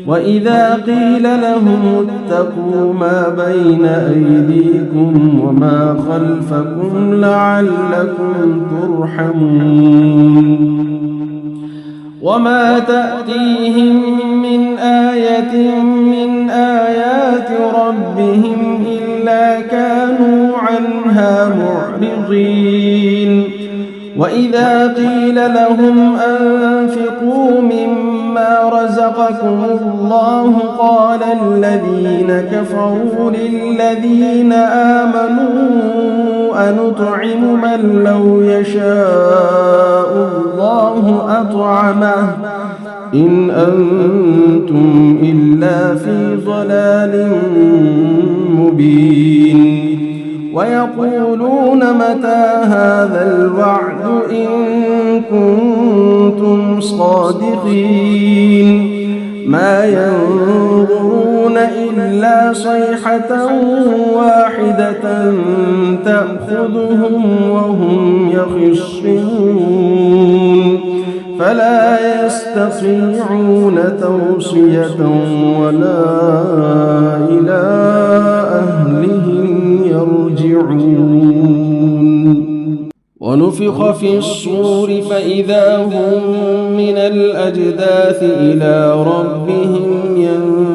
Speaker 2: وإذا قيل لهم اتقوا ما بين أيديكم وما خلفكم لعلكم ترحمون وما تأتيهم من آية من آيات ربهم إلا كانوا عنها معرضين وإذا قيل لهم أنفقوا مما رزقكم الله قال الذين كفروا للذين آمنوا أنطعم من لو يشاء الله أطعمه إن أنتم إلا في ضلال مبين ويقولون متى هذا الوعد إن كنتم صادقين ما ينظرون إلا صيحة واحدة تأخذهم وهم يخصمون فلا يستطيعون توصية ولا إلى أهلهم يرجعون ونفخ في الصور فإذا هم من الأجداث إلى ربهم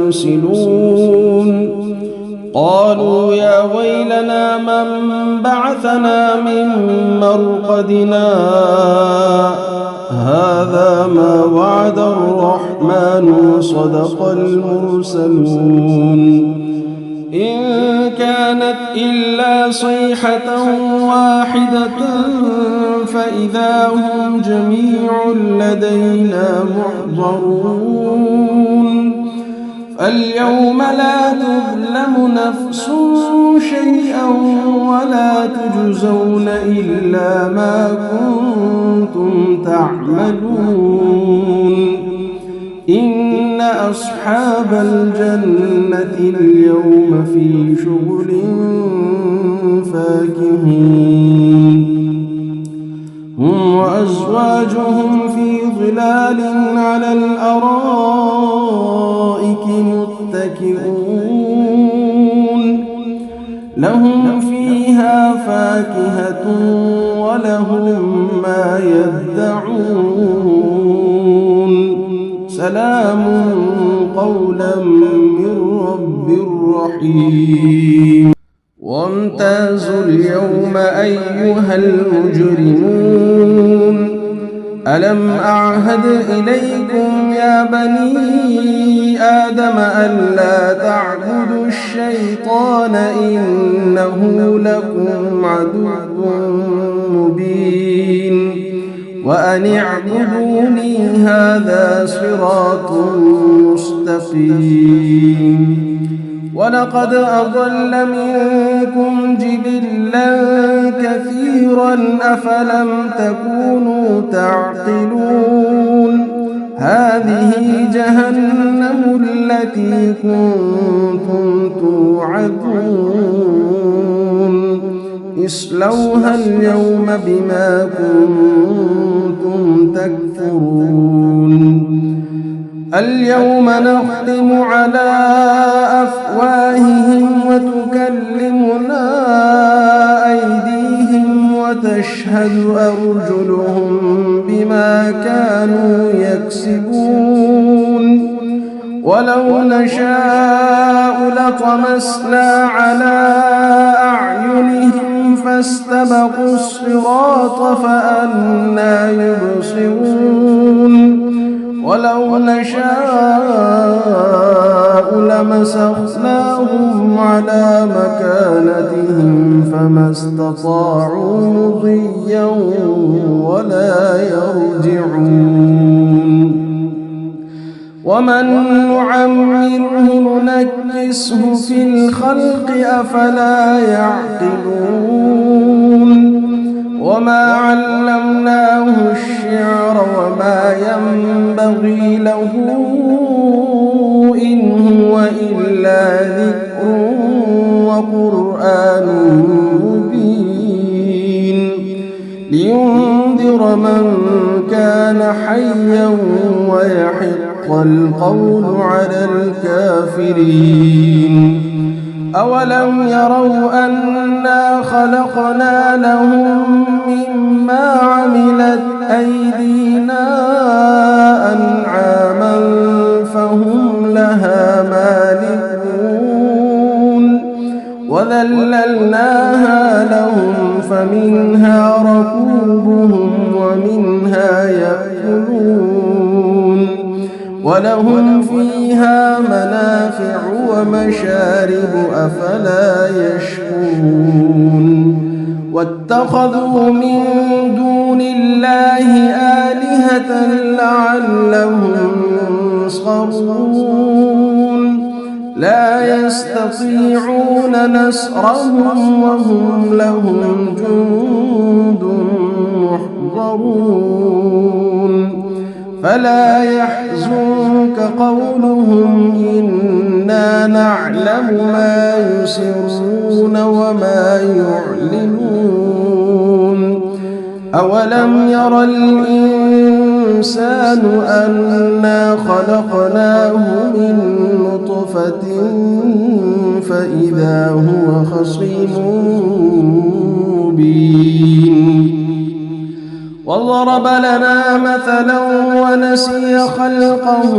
Speaker 2: ينسلون قالوا يا ويلنا من بعثنا من مرقدنا هذا ما وعد الرحمن وصدق المرسلون إن كانت إلا صيحة واحدة فإذا هم جميع لدينا محضرون فاليوم لا تظلم نفس شيئا ولا تجزون إلا ما كنتم تعملون إن أصحاب الجنة اليوم في شغل فاكهون هم وأزواجهم في ظلال على الأرائك متكئون لهم فيها فاكهة ولهم ما يدعون سلام قولا من رب الرحيم وامتازوا اليوم أيها المجرمون ألم أعهد إليكم يا بني آدم ألا تعبدوا الشيطان إنه لكم عدو مبين وأن اعبدوني هذا صراط مستقيم ولقد أضل منكم جبلا كثيرا أفلم تكونوا تعقلون هذه جهنم التي كنتم توعدون اصلوها اليوم بما كنتم تكفرون اليوم نختم على أفواههم وتكلمنا أيديهم وتشهد أرجلهم بما كانوا يكسبون ولو نشاء لطمسنا على أعينهم فاستبقوا الصراط فأنى يبصرون ولو نشاء لمسخناهم على مكانتهم فما استطاعوا مضيا ولا يرجعون ومن نعمره ننكسه في الخلق أفلا يعقلون وما علمناه الشعر وما ينبغي له إن هو إلا ذكر وقرآن مبين لينذر من كان حيا ويحق القول على الكافرين أولم يروا أنا خلقنا لهم مما عملت أيدينا أنعاما فهم لها مالكون وذللناها لهم فمنها ركوبهم ومنها يأكلون ولهم فيها منافع ومشارب أفلا يشكرون واتخذوا من دون الله آلهة لعلهم ينصرون لا يستطيعون نصرهم وهم لهم جند محضرون فلا يحزنك قولهم إنا نعلم ما يسرون وما يعلنون أولم ير الإنسان أنا خلقناه من نطفة فإذا هو خصيم مبين وضرب لنا مثلا ونسي خلقه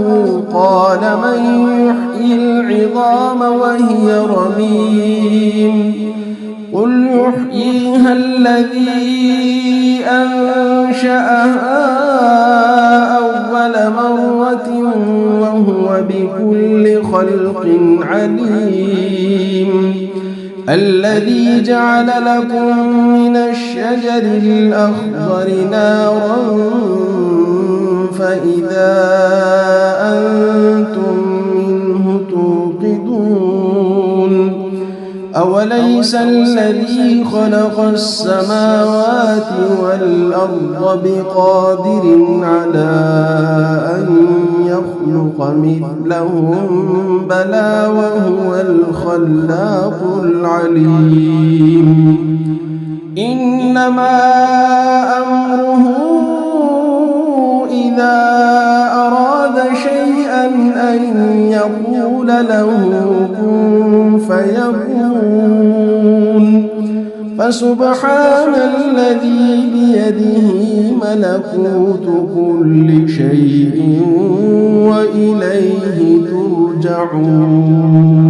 Speaker 2: قال من يحيي العظام وهي رميم قل يحييها الذي أنشأها أول مرة وهو بكل خلق عليم الذي جعل لكم من الشجر الأخضر نارا فإذا أنتم منه توقدون أوليس الذي خلق السماوات والأرض بقادر على أن يخلق مثلهم بلى وهو الخلاق العليم إنما أمره إذا أراد شيئا أن يقول له كن فيكون فسبحان الذي بيده ملكوت كل شيء وإليه ترجعون